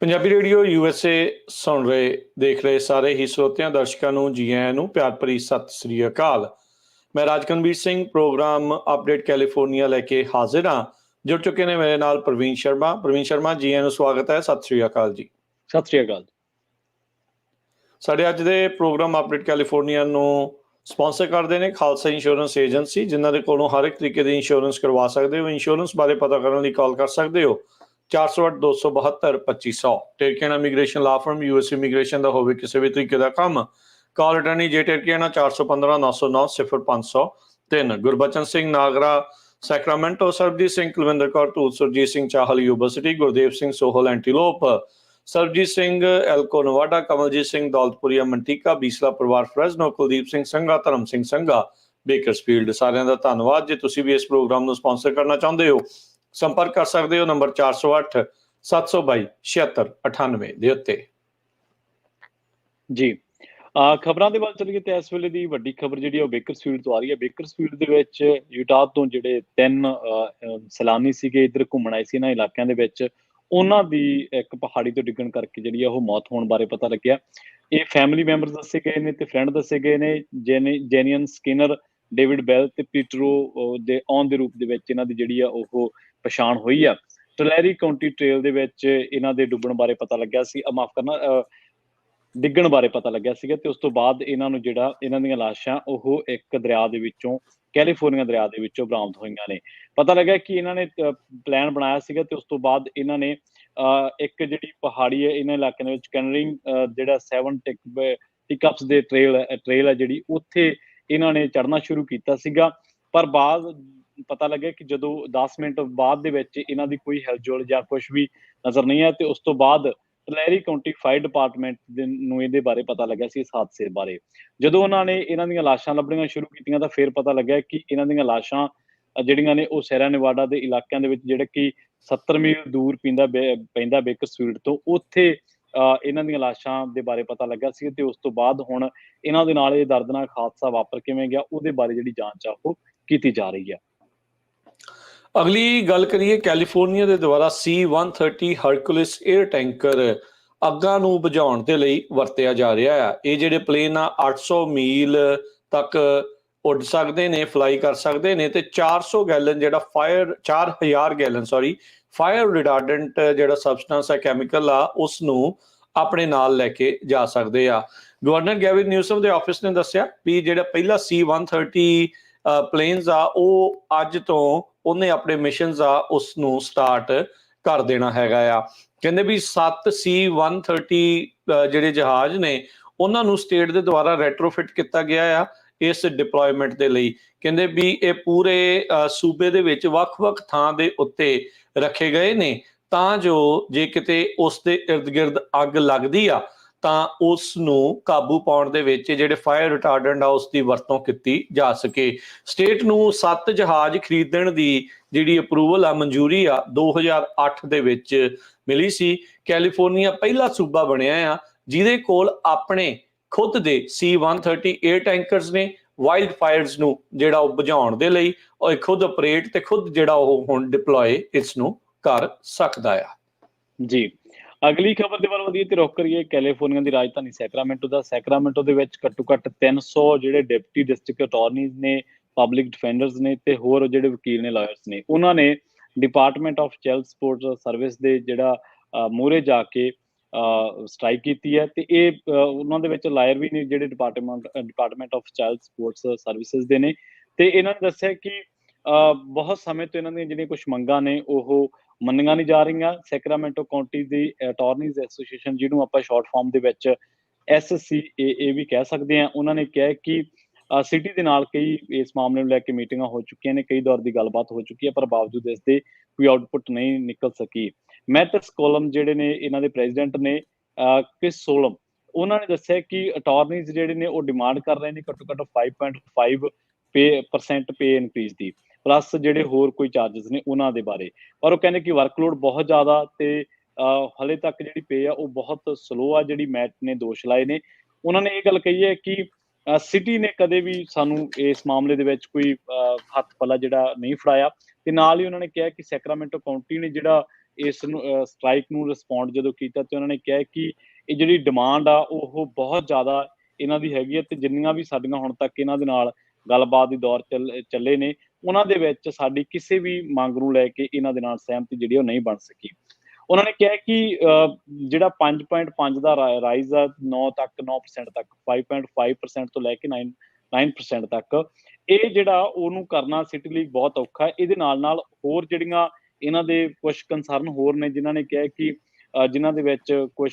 Punjabi radio USA ਸੁਣ ਰਹੇ ਦੇਖ ਰਹੇ ਸਾਰੇ ਹੀ ਸਰੋਤਿਆਂ ਦਰਸ਼ਕਾਂ ਨੂੰ ਜੀ ਆਇਆਂ ਨੂੰ ਪਿਆਰ ਭਰੀ ਸਤਿ ਸ੍ਰੀ ਅਕਾਲ। ਮੈਂ ਰਾਜਕਨਵੀਰ ਸਿੰਘ ਪ੍ਰੋਗਰਾਮ ਅਪਡੇਟ ਕੈਲੀਫੋਰਨੀਆ ਲੈ ਕੇ ਹਾਜ਼ਰ ਹਾਂ। ਜੁੜ ਚੁੱਕੇ ਨੇ ਮੇਰੇ ਨਾਲ ਪ੍ਰਵੀਨ ਸ਼ਰਮਾ ਜੀ ਆਇਆਂ ਨੂੰ ਸਵਾਗਤ ਹੈ। ਸਤਿ ਸ੍ਰੀ ਅਕਾਲ ਜੀ। ਸਤਿ ਸ੍ਰੀ ਅਕਾਲ। ਸਾਡੇ ਅੱਜ ਦੇ ਪ੍ਰੋਗਰਾਮ ਅਪਡੇਟ ਕੈਲੀਫੋਰਨੀਆ ਨੂੰ ਸਪਾਂਸਰ ਕਰਦੇ ਨੇ ਖਾਲਸਾ ਇੰਸ਼ੋਰੈਂਸ ਏਜੰਸੀ, ਜਿਨ੍ਹਾਂ ਦੇ ਕੋਲੋਂ ਹਰ ਇੱਕ ਤਰੀਕੇ ਦੀ ਇੰਸ਼ੋਰੈਂਸ ਕਰਵਾ ਸਕਦੇ ਹੋ। ਇੰਸ਼ੋਰੈਂਸ ਬਾਰੇ ਪਤਾ ਕਰਨ ਲਈ ਕਾਲ ਕਰ ਸਕਦੇ ਹੋ 408-272-2500। ਟੇਰਕੇਨਾ ਇਮੀਗ੍ਰੇਸ਼ਨ ਲਾ ਫਰਮ USA ਇਮੀਗ੍ਰੇਸ਼ਨ ਦਾ ਹੋਵੇ ਕਿਸੇ ਵੀ ਤਰੀਕੇ ਦਾ ਕੰਮ, ਕਾਲ ਅਟਰਨੀ ਜੇ ਟੇਰਕੇਨਾ 415-909-0503। ਗੁਰਬਚਨ ਸਿੰਘ ਨਾਗਰਾ ਸੈਕਰਾਮੈਂਟੋ, ਸਰਬਜੀਤ ਸਿੰਘ ਕੁਲਵਿੰਦਰ ਕੌਰ ਧੂਤ, ਸੁਰਜੀਤ ਸਿੰਘ ਚਾਹਲ ਯੂਨੀਵਰਸਿਟੀ, ਗੁਰਦੇਵ ਸਿੰਘ ਸੋਹਲ ਐਂਟੀਲੋਪ, ਸਰਬਜੀਤ ਸਿੰਘ ਐਲਕੋ ਨਵਾਡਾ, ਕਮਲਜੀਤ ਸਿੰਘ ਦੌਲਤਪੁਰੀਆ ਮੰਟੀਕਾ, ਬੀਸਲਾ ਪਰਿਵਾਰ ਫਰੈਜ਼ਨੋ, ਕੁਲਦੀਪ ਸਿੰਘ ਸੰਘਾ, ਧਰਮ ਸਿੰਘ ਸੰਘਾ ਬੇਕਰਸਫੀਲਡ। ਸਾਰਿਆਂ ਦਾ ਧੰਨਵਾਦ। ਜੇ ਤੁਸੀਂ ਵੀ ਇਸ ਪ੍ਰੋਗਰਾਮ ਨੂੰ ਸਪਾਂਸਰ ਕਰਨਾ ਚਾਹੁੰਦੇ ਹੋ, ਸੰਪਰਕ ਕਰ ਸਕਦੇ ਹੋ ਨੰਬਰ 408-722-7698 ਦੇ ਉੱਤੇ। ਜੀ ਖਬਰਾਂ ਦੇ ਵੱਲ ਚੱਲੀਏ ਤੇ ਇਸ ਵੇਲੇ ਦੀ ਵੱਡੀ ਖਬਰ ਜਿਹੜੀ ਉਹ ਬੇਕਰਸਫੀਲਡ ਤੋਂ ਆ ਰਹੀ ਹੈ। ਬੇਕਰਸਫੀਲਡ ਦੇ ਵਿੱਚ ਯੂਟਾਹ ਤੋਂ ਜਿਹੜੇ 3 ਸੈਲਾਨੀ ਸੀਗੇ ਇੱਧਰ ਘੁੰਮਣ ਆਏ ਸੀ ਇਹਨਾਂ ਇਲਾਕਿਆਂ ਦੇ ਵਿੱਚ, ਉਹਨਾਂ ਦੀ ਇੱਕ ਪਹਾੜੀ ਤੋਂ ਡਿੱਗਣ ਕਰਕੇ ਜਿਹੜੀ ਉਹ ਮੌਤ ਹੋਣ ਬਾਰੇ ਪਤਾ ਲੱਗਿਆ। ਇਹ ਫੈਮਿਲੀ ਮੈਂਬਰਸ ਦੱਸੇ ਗਏ ਨੇ ਤੇ ਫਰੈਂਡ ਦੱਸੇ ਗਏ ਨੇ। ਜੈਨੀਅਨ ਸਕਿਨਰ, ਡੇਵਿਡ ਬੈਲ ਤੇ ਪੀਟਰੋ ਦੇ ਆਉਣ ਦੇ ਰੂਪ ਦੇ ਵਿੱਚ ਇਹਨਾਂ ਦੀ ਜਿਹੜੀ ਆ ਉਹ ਪਛਾਣ ਹੋਈ ਆ। ਟਲੈਰੀ ਕਾਉਂਟੀ ਟ੍ਰੇਲ ਦੇ ਵਿੱਚ ਇਹਨਾਂ ਦੇ ਡੁੱਬਣ ਬਾਰੇ ਪਤਾ ਲੱਗਿਆ ਸੀ, ਮਾਫ ਕਰਨਾ ਡਿੱਗਣ ਬਾਰੇ ਪਤਾ ਲੱਗਿਆ ਸੀਗਾ। ਤੇ ਉਸ ਤੋਂ ਬਾਅਦ ਇਹਨਾਂ ਨੂੰ ਜਿਹੜਾ ਇਹਨਾਂ ਦੀਆਂ ਲਾਸ਼ਾਂ ਉਹ ਇੱਕ ਦਰਿਆ ਦੇ ਵਿੱਚੋਂ, ਕੈਲੀਫੋਰਨੀਆ ਦਰਿਆ ਦੇ ਵਿੱਚੋਂ ਬਰਾਮਦ ਹੋਈਆਂ ਨੇ। ਪਤਾ ਲੱਗਾ ਕਿ ਇਹਨਾਂ ਨੇ ਪਲਾਨ ਬਣਾਇਆ ਸੀਗਾ ਤੇ ਉਸ ਤੋਂ ਬਾਅਦ ਇਹਨਾਂ ਨੇ ਇੱਕ ਜਿਹੜੀ ਪਹਾੜੀ ਹੈ ਇਹਨਾਂ ਇਲਾਕਿਆਂ ਦੇ ਵਿੱਚ ਕੈਨਰਿੰਗ ਜਿਹੜਾ 7 ਟਿਕਅਪਸ ਦੇ ਟ੍ਰੇਲ ਹੈ ਜਿਹੜੀ, ਉੱਥੇ ਇਹਨਾਂ ਨੇ ਚੜ੍ਹਨਾ ਸ਼ੁਰੂ ਕੀਤਾ ਸੀਗਾ। ਪਰ ਬਾਅਦ ਪਤਾ ਲੱਗਿਆ ਕਿ ਜਦੋਂ 10 ਮਿੰਟ ਬਾਅਦ ਦੇ ਵਿੱਚ ਇਹਨਾਂ ਦੀ ਕੋਈ ਹਿਲਜੁਲ ਜਾਂ ਕੁਝ ਵੀ ਨਜ਼ਰ ਨਹੀਂ ਆਇਆ ਤੇ ਉਸ ਤੋਂ ਬਾਅਦ ਟਲੈਰੀ ਕਾਉਂਟੀ ਫਾਇਰ ਡਿਪਾਰਟਮੈਂਟ ਨੂੰ ਇਹਦੇ ਬਾਰੇ ਪਤਾ ਲੱਗਿਆ ਸੀ, ਇਸ ਹਾਦਸੇ ਬਾਰੇ। ਜਦੋਂ ਉਹਨਾਂ ਨੇ ਇਹਨਾਂ ਦੀਆਂ ਲਾਸ਼ਾਂ ਲੱਭਣੀਆਂ ਸ਼ੁਰੂ ਕੀਤੀਆਂ ਤਾਂ ਫਿਰ ਪਤਾ ਲੱਗਿਆ ਕਿ ਇਹਨਾਂ ਦੀਆਂ ਲਾਸ਼ਾਂ ਜਿਹੜੀਆਂ ਨੇ ਉਹ ਸੈਰਾ ਨਿਵਾਡਾ ਦੇ ਇਲਾਕਿਆਂ ਦੇ ਵਿੱਚ, ਜਿਹੜੇ ਕਿ 70 ਮੀਲ ਦੂਰ ਪੈਂਦਾ ਬੇਕਰਸਫੀਲਡ ਤੋਂ, ਉੱਥੇ ਇਹਨਾਂ ਦੀਆਂ ਲਾਸ਼ਾਂ ਦੇ ਬਾਰੇ ਪਤਾ ਲੱਗਾ ਸੀ। ਤੇ ਉਸ ਤੋਂ ਬਾਅਦ ਹੁਣ ਇਹਨਾਂ ਦੇ ਨਾਲ ਇਹ ਦਰਦਨਾਕ ਹਾਦਸਾ ਵਾਪਰ ਕਿਵੇਂ ਗਿਆ ਉਹਦੇ ਬਾਰੇ ਜਿਹੜੀ ਜਾਂਚ ਆ ਉਹ ਕੀਤੀ ਜਾ ਰਹੀ ਆ। ਅਗਲੀ ਗੱਲ ਕਰੀਏ, ਕੈਲੀਫੋਰਨੀਆ ਦੇ ਦੁਆਰਾ C-130 ਹਰਕੁਲਿਸ 에ਅਰ ਟੈਂਕਰ ਅੱਗਾਂ ਨੂੰ ਬੁਝਾਉਣ ਦੇ ਲਈ ਵਰਤਿਆ ਜਾ ਰਿਹਾ ਆ। ਇਹ ਜਿਹੜੇ ਪਲੇਨ ਆ 800 ਮੀਲ ਤੱਕ ਉੱਡ ਸਕਦੇ ਨੇ, ਫਲਾਈ ਕਰ ਸਕਦੇ ਨੇ ਤੇ 400 ਗੈਲਨ ਜਿਹੜਾ 4000 ਗੈਲਨ ਫਾਇਰ ਰਿਟਾਰਡੈਂਟ ਜਿਹੜਾ ਸਬਸਟੈਂਸ ਹੈ, ਕੈਮੀਕਲ ਆ, ਉਸ ਨੂੰ ਆਪਣੇ ਨਾਲ ਲੈ ਕੇ ਜਾ ਸਕਦੇ ਆ। ਗਵਰਨਰ ਗੈਵਿਨ ਨਿਊਸਮ ਦੇ ਆਫਿਸ ਨੇ ਦੱਸਿਆ ਵੀ ਜਿਹੜਾ ਪਹਿਲਾ C-130 ਪਲੇਨਸ ਆ ਉਹ ਅੱਜ ਤੋਂ ਉਹਨੇ ਆਪਣੇ ਮਿਸ਼ਨਸ ਆ ਉਸ ਨੂੰ ਸਟਾਰਟ ਕਰ ਦੇਣਾ ਹੈਗਾ ਆ। ਕਹਿੰਦੇ ਵੀ 7 C-130 ਜਿਹੜੇ ਜਹਾਜ਼ ਨੇ ਉਹਨਾਂ ਨੂੰ ਸਟੇਟ ਦੇ ਦੁਆਰਾ ਰੈਟਰੋਫਿਟ ਕੀਤਾ ਗਿਆ ਆ ਇਸ ਡਿਪਲੋਇਮੈਂਟ ਦੇ ਲਈ। ਕਹਿੰਦੇ ਵੀ ਇਹ ਪੂਰੇ ਸੂਬੇ ਦੇ ਵਿੱਚ ਵੱਖ-ਵੱਖ ਥਾਂ ਦੇ ਉੱਤੇ ਰੱਖੇ ਗਏ ਨੇ ਤਾਂ ਜੋ ਜੇ ਕਿਤੇ ਉਸ ਦੇ ਇਰਦ ਗਿਰਦ ਅੱਗ ਲੱਗਦੀ ਆ ਤਾਂ ਉਸ ਨੂੰ ਕਾਬੂ ਪਾਉਣ ਦੇ ਵਿੱਚ ਜਿਹੜੇ ਫਾਇਰ ਰਿਟਾਰਡੈਂਟ ਆ ਉਸ ਦੀ ਵਰਤੋਂ ਕੀਤੀ ਜਾ ਸਕੇ। ਸਟੇਟ ਨੂੰ 7 ਜਹਾਜ਼ ਖਰੀਦਣ ਦੀ ਜਿਹੜੀ ਅਪਰੂਵਲ ਆ, ਮਨਜ਼ੂਰੀ ਆ, 2008 ਦੇ ਵਿੱਚ ਮਿਲੀ ਸੀ। ਕੈਲੀਫੋਰਨੀਆ ਪਹਿਲਾ ਸੂਬਾ ਬਣਿਆ ਆ ਜਿਹਦੇ ਕੋਲ ਆਪਣੇ ਖੁਦ ਦੇ C-130 에ਅਰ ਟੈਂਕਰਸ ਨੇ। ਵਾਈਲਡ ਫਾਇਰਸ ਨੂੰ ਜਿਹੜਾ ਉਹ ਬੁਝਾਉਣ ਦੇ ਲਈ ਉਹ ਖੁਦ ਆਪਰੇਟ ਤੇ ਖੁਦ ਜਿਹੜਾ ਉਹ ਹੁਣ ਡਿਪਲੋਏ ਇਸ ਨੂੰ ਕਰ ਸਕਦਾ ਆ। ਜੀ ਅਗਲੀ ਖਬਰ ਦੇ ਵੱਲ ਵਧੀਏ ਤੇ ਰੁਖ ਕਰੀਏ ਕੈਲੀਫੋਰਨੀਆ ਦੀ ਰਾਜਧਾਨੀ ਸੈਕਰਾਮੈਂਟੋ ਦਾ। ਸੈਕਰਾਮੈਂਟੋ ਦੇ ਵਿੱਚ ਘੱਟੋ ਘੱਟ 300 ਜਿਹੜੇ ਡਿਪਟੀ ਡਿਸਟ੍ਰਿਕਟ ਅਟਾਰਨੀਜ਼ ਨੇ, ਪਬਲਿਕ ਡਿਫੈਂਡਰਸ ਨੇ ਤੇ ਹੋਰ ਜਿਹੜੇ ਵਕੀਲ ਨੇ, ਲਾਇਰਸ ਨੇ, ਉਹਨਾਂ ਨੇ department of child sports service ਦੇ ਜਿਹੜਾ ਮੂਹਰੇ ਜਾ ਕੇ ਸਟ੍ਰਾਈਕ ਕੀਤੀ ਹੈ। ਤੇ ਇਹ ਉਹਨਾਂ ਦੇ ਵਿੱਚ ਲਾਇਰ ਵੀ ਨੇ ਜਿਹੜੇ department of child sports services ਦੇ ਨੇ। ਤੇ ਇਹਨਾਂ ਨੇ ਦੱਸਿਆ ਕਿ ਬਹੁਤ ਸਮੇਂ ਤੋਂ ਇਹਨਾਂ ਦੀਆਂ ਜਿਹੜੀਆਂ ਕੁਝ ਮੰਗਾਂ ਨੇ ਉਹ ਮੰਨੀਆਂ ਨਹੀਂ ਜਾ ਰਹੀਆਂ। ਸੈਕਰਾਮੈਂਟੋ ਕਾਉਂਟੀ ਦੀ ਅਟਾਰਨੀਜ਼ ਐਸੋਸੀਏਸ਼ਨ, ਜਿਹਨੂੰ ਆਪਾਂ ਸ਼ਾਰਟ ਫਾਰਮ ਦੇ ਵਿੱਚ SCAA ਵੀ ਕਹਿ ਸਕਦੇ ਹਾਂ, ਉਹਨਾਂ ਨੇ ਕਿਹਾ ਕਿ ਸਿਟੀ ਦੇ ਨਾਲ ਕਈ ਇਸ ਮਾਮਲੇ ਨੂੰ ਲੈ ਕੇ ਮੀਟਿੰਗਾਂ ਹੋ ਚੁੱਕੀਆਂ ਨੇ, ਕਈ ਦੌਰ ਦੀ ਗੱਲਬਾਤ ਹੋ ਚੁੱਕੀ ਹੈ, ਪਰ ਬਾਵਜੂਦ ਇਸ ਦੇ ਕੋਈ ਆਊਟਪੁੱਟ ਨਹੀਂ ਨਿਕਲ ਸਕੀ। ਮੈਥਸ ਕੋਲਮ ਜਿਹੜੇ ਨੇ ਇਹਨਾਂ ਦੇ ਪ੍ਰੈਜ਼ੀਡੈਂਟ ਨੇ, ਕ੍ਰਿਸ ਸੋਲਮ, ਉਹਨਾਂ ਨੇ ਦੱਸਿਆ ਕਿ ਅਟਾਰਨੀਜ਼ ਜਿਹੜੇ ਨੇ ਉਹ ਡਿਮਾਂਡ ਕਰ ਰਹੇ ਨੇ ਘੱਟੋ ਘੱਟ 5.5% ਪੇ ਇਨਕਰੀਜ਼ ਦੀ, ਪਲੱਸ ਜਿਹੜੇ ਹੋਰ ਕੋਈ ਚਾਰਜਸ ਨੇ ਉਹਨਾਂ ਦੇ ਬਾਰੇ। ਪਰ ਉਹ ਕਹਿੰਦੇ ਕਿ ਵਰਕਲੋਡ ਬਹੁਤ ਜ਼ਿਆਦਾ ਤੇ ਹਲੇ ਤੱਕ ਜਿਹੜੀ ਪੇ ਆ ਉਹ ਬਹੁਤ ਸਲੋ ਆ, ਜਿਹੜੀ ਮੈਟ ਨੇ ਦੋਸ਼ ਲਾਏ ਨੇ। ਉਹਨਾਂ ਨੇ ਇਹ ਗੱਲ ਕਹੀ ਹੈ ਕਿ ਸਿਟੀ ਨੇ ਕਦੇ ਵੀ ਸਾਨੂੰ ਇਸ ਮਾਮਲੇ ਦੇ ਵਿੱਚ ਕੋਈ ਹੱਥ ਪੱਲਾ ਜਿਹੜਾ ਨਹੀਂ ਫੜਾਇਆ। ਤੇ ਨਾਲ ਹੀ ਉਹਨਾਂ ਨੇ ਕਿਹਾ ਕਿ ਸੈਕਰਾਮੈਂਟੋ ਕਾਉਂਟੀ ਨੇ ਜਿਹੜਾ ਇਸ ਸਟ੍ਰਾਈਕ ਨੂੰ ਰਿਸਪੌਂਡ ਜਦੋਂ ਕੀਤਾ ਤੇ ਉਹਨਾਂ ਨੇ ਕਿਹਾ ਕਿ ਇਹ ਜਿਹੜੀ ਡਿਮਾਂਡ ਆ ਉਹ ਬਹੁਤ ਜ਼ਿਆਦਾ ਇਹਨਾਂ ਦੀ ਹੈਗੀ ਹੈ ਤੇ ਜਿੰਨੀਆਂ ਵੀ ਸਾਡੀਆਂ ਹੁਣ ਤੱਕ ਇਹਨਾਂ ਦੇ ਨਾਲ ਗੱਲਬਾਤ ਦੇ ਦੌਰ ਚੱਲੇ ਨੇ ਉਹਨਾਂ ਦੇ ਵਿੱਚ ਸਾਡੀ ਕਿਸੇ ਵੀ ਮੰਗ ਨੂੰ ਲੈ ਕੇ ਇਹਨਾਂ ਦੇ ਨਾਲ ਸਹਿਮਤੀ ਜਿਹੜੀ ਉਹ ਨਹੀਂ ਬਣ ਸਕੀ। ਉਹਨਾਂ ਨੇ ਕਿਹਾ ਕਿ ਜਿਹੜਾ 5.5 ਦਾ ਰਾਈਜ਼ ਆ 9% ਤੱਕ 5.5% ਤੋਂ ਲੈ ਕੇ 9% ਤੱਕ ਇਹ ਜਿਹੜਾ ਉਹਨੂੰ ਕਰਨਾ ਸਿਟੀ ਲਈ ਬਹੁਤ ਔਖਾ ਹੈ। ਇਹਦੇ ਨਾਲ ਹੋਰ ਜਿਹੜੀਆਂ ਇਹਨਾਂ ਦੇ ਕੁਝ ਕੰਸਰਨ ਹੋਰ ਨੇ ਜਿਨ੍ਹਾਂ ਨੇ ਕਿਹਾ ਕਿ ਜਿਨ੍ਹਾਂ ਦੇ ਵਿੱਚ ਕੁਝ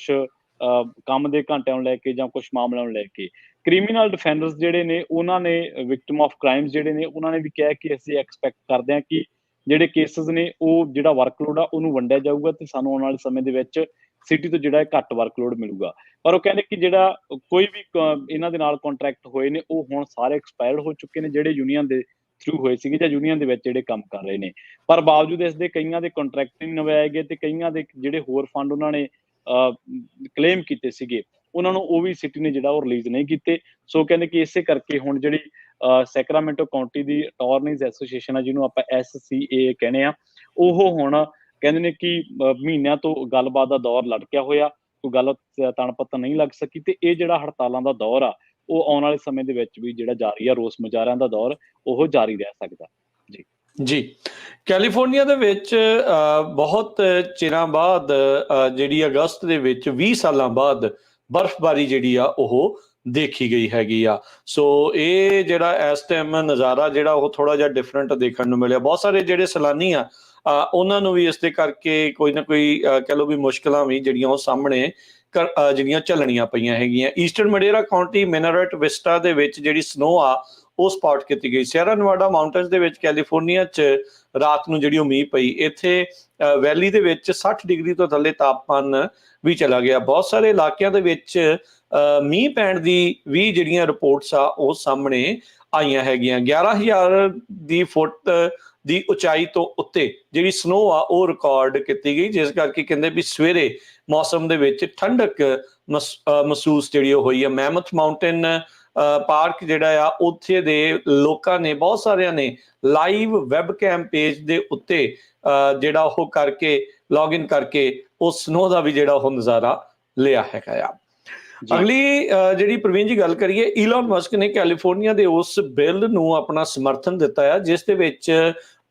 ਕੰਮ ਦੇ ਘੰਟਿਆਂ ਨੂੰ ਲੈ ਕੇ ਜਾਂ ਕੁਝ ਮਾਮਲਿਆਂ ਨੂੰ ਲੈ ਕੇ ਕ੍ਰਿਮੀਨਲ ਡਿਫੈਂਡਰਸ ਜਿਹੜੇ ਨੇ ਉਹਨਾਂ ਨੇ ਵਿਕਟਿਮ ਆਫ ਕ੍ਰਾਈਮਸ ਜਿਹੜੇ ਨੇ ਉਹਨਾਂ ਨੇ ਵੀ ਕਿਹਾ ਕਿ ਅਸੀਂ ਐਕਸਪੈਕਟ ਕਰਦੇ ਹਾਂ ਕਿ ਜਿਹੜੇ ਕੇਸਿਸ ਨੇ ਉਹ ਜਿਹੜਾ ਵਰਕਲੋਡ ਆ ਉਹਨੂੰ ਵੰਡਿਆ ਜਾਊਗਾ ਤੇ ਸਾਨੂੰ ਆਉਣ ਵਾਲੇ ਸਮੇਂ ਦੇ ਵਿੱਚ ਸਿਟੀ ਤੋਂ ਜਿਹੜਾ ਘੱਟ ਵਰਕਲੋਡ ਮਿਲੂਗਾ। ਪਰ ਉਹ ਕਹਿੰਦੇ ਕਿ ਜਿਹੜਾ ਕੋਈ ਵੀ ਇਹਨਾਂ ਦੇ ਨਾਲ ਕੰਟਰੈਕਟ ਹੋਏ ਨੇ ਉਹ ਹੁਣ ਸਾਰੇ ਐਕਸਪਾਇਰਡ ਹੋ ਚੁੱਕੇ ਨੇ ਜਿਹੜੇ ਯੂਨੀਅਨ ਦੇ ਥਰੂ ਹੋਏ ਸੀਗੇ ਜਾਂ ਯੂਨੀਅਨ ਦੇ ਵਿੱਚ ਜਿਹੜੇ ਕੰਮ ਕਰ ਰਹੇ ਨੇ। ਪਰ ਬਾਵਜੂਦ ਇਸ ਦੇ ਕਈਆਂ ਦੇ ਕੰਟਰੈਕਟ ਨਹੀਂ ਨਿਭਾਏ ਗਏ ਤੇ ਕਈਆਂ ਦੇ ਜਿਹੜੇ ਹੋਰ ਫੰਡ ਉਹਨਾਂ ਨੇ ਕਲੇਮ ਕੀਤੇ ਸੀਗੇ ਉਹਨਾਂ ਨੂੰ ਉਹ ਵੀ ਸਿਟੀ ਨੇ ਜਿਹੜਾ ਉਹ ਰਿਲੀਜ਼ ਨਹੀਂ ਕੀਤੇ। ਸੋ ਕਹਿੰਦੇ ਕਿ ਇਸੇ ਕਰਕੇ ਹੁਣ ਜਿਹੜੀ ਸੈਕਰਾਮੈਂਟੋ ਕਾਉਂਟੀ ਦੀ ਅਟਾਰਨੀਜ਼ ਐਸੋਸੀਏਸ਼ਨ ਆ ਜਿਹਨੂੰ ਆਪਾਂ SCA ਕਹਿੰਦੇ ਆ ਉਹ ਹੁਣ ਕਹਿੰਦੇ ਨੇ ਕਿ ਮਹੀਨਿਆਂ ਤੋਂ ਗੱਲਬਾਤ ਦਾ ਦੌਰ ਲਟਕਿਆ ਹੋਇਆ ਕੋਈ ਗੱਲ ਤਣ ਪੱਤਣ ਨਹੀਂ ਲੱਗ ਸਕੀ ਤੇ ਇਹ ਜਿਹੜਾ ਹੜਤਾਲਾਂ ਦਾ ਦੌਰ ਆ ਉਹ ਆਉਣ ਵਾਲੇ ਸਮੇਂ ਦੇ ਵਿੱਚ ਵੀ ਜਿਹੜਾ ਜਾਰੀ ਆ ਰੋਸ ਮੁਜ਼ਾਹਰਿਆਂ ਦਾ ਦੌਰ ਉਹ ਜਾਰੀ ਰਹਿ ਸਕਦਾ। ਜੀ ਕੈਲੀਫੋਰਨੀਆ ਦੇ ਵਿੱਚ ਬਹੁਤ ਚਿਰਾਂ ਬਾਅਦ ਜਿਹੜੀ ਅਗਸਤ ਦੇ ਵਿੱਚ 20 ਸਾਲਾਂ ਬਾਅਦ ਬਰਫ਼ਬਾਰੀ ਜਿਹੜੀ ਆ ਉਹ ਦੇਖੀ ਗਈ ਹੈਗੀ ਆ। ਸੋ ਇਹ ਜਿਹੜਾ ਇਸ ਟਾਈਮ ਨਜ਼ਾਰਾ ਜਿਹੜਾ ਉਹ ਥੋੜਾ ਜਿਹਾ ਡਿਫਰੈਂਟ ਦੇਖਣ ਨੂੰ ਮਿਲਿਆ। ਬਹੁਤ ਸਾਰੇ ਜਿਹੜੇ ਸੈਲਾਨੀ ਆ ਉਹਨਾਂ ਨੂੰ ਵੀ ਇਸ ਦੇ ਕਰਕੇ ਕੋਈ ਨਾ ਕੋਈ ਕਹਿ ਲਓ ਵੀ ਮੁਸ਼ਕਲਾਂ ਵੀ ਜਿਹੜੀਆਂ ਉਹ ਸਾਹਮਣੇ ਜਿਹੜੀਆਂ ਝੱਲਣੀਆਂ ਪਈਆਂ ਹੈਗੀਆਂ। ਈਸਟਰਨ ਮਡੇਰਾ ਕਾਉਂਟੀ ਮਿਨਰਟ ਵਿਸਟਾ ਦੇ ਵਿੱਚ ਜਿਹੜੀ ਸਨੋ ਆ ਉਹ ਸਪਾਟ ਕੀਤੀ ਗਈ। ਸੀਅਰਾ ਨੇਵਾਡਾ ਮਾਊਂਟਨਸ ਦੇ ਵਿੱਚ ਕੈਲੀਫੋਰਨੀਆ 'ਚ ਰਾਤ ਨੂੰ ਜਿਹੜੀ ਉਹ ਮੀਂਹ ਪਈ। ਇੱਥੇ ਵੈਲੀ ਦੇ ਵਿੱਚ 60 ਡਿਗਰੀ ਤੋਂ ਥੱਲੇ ਤਾਪਮਾਨ ਵੀ ਚਲਾ ਗਿਆ। ਬਹੁਤ ਸਾਰੇ ਇਲਾਕਿਆਂ ਦੇ ਵਿੱਚ ਮੀਂਹ ਪੈਣ ਦੀ ਵੀ ਜਿਹੜੀਆਂ ਰਿਪੋਰਟਸ ਆ ਉਹ ਸਾਹਮਣੇ ਆਈਆਂ ਹੈਗੀਆਂ। 11,000 ਦੀ ਫੁੱਟ ਦੀ ਉਚਾਈ ਤੋਂ ਉੱਤੇ ਜਿਹੜੀ ਸਨੋ ਆ ਉਹ ਰਿਕਾਰਡ ਕੀਤੀ ਗਈ ਜਿਸ ਕਰਕੇ ਕਹਿੰਦੇ ਵੀ ਸਵੇਰੇ ਮੌਸਮ ਦੇ ਵਿੱਚ ਠੰਡਕ ਮਹਿਸੂਸ ਜਿਹੜੀ ਉਹ ਹੋਈ ਹੈ। ਮੈਮਥ ਮਾਊਂਟੇਨ ਪਾਰਕ ਜਿਹੜਾ ਆ ਉੱਥੇ ਦੇ ਲੋਕਾਂ ਨੇ ਬਹੁਤ ਸਾਰਿਆਂ ਨੇ ਲਾਈਵ ਵੈਬਕੈਮ ਪੇਜ ਦੇ ਉੱਤੇ ਜਿਹੜਾ ਉਹ ਕਰਕੇ ਲੌਗਇਨ ਕਰਕੇ ਉਸ ਸਨੋ ਦਾ ਵੀ ਜਿਹੜਾ ਉਹ ਨਜ਼ਾਰਾ ਲਿਆ ਹੈਗਾ ਆ। ਅਗਲੀ ਜਿਹੜੀ ਪ੍ਰਵੀਨ ਜੀ ਗੱਲ ਕਰੀਏ ਈਲਨ ਮਸਕ ਨੇ ਕੈਲੀਫੋਰਨੀਆ ਦੇ ਉਸ ਬਿੱਲ ਨੂੰ ਆਪਣਾ ਸਮਰਥਨ ਦਿੱਤਾ ਆ ਜਿਸ ਦੇ ਵਿੱਚ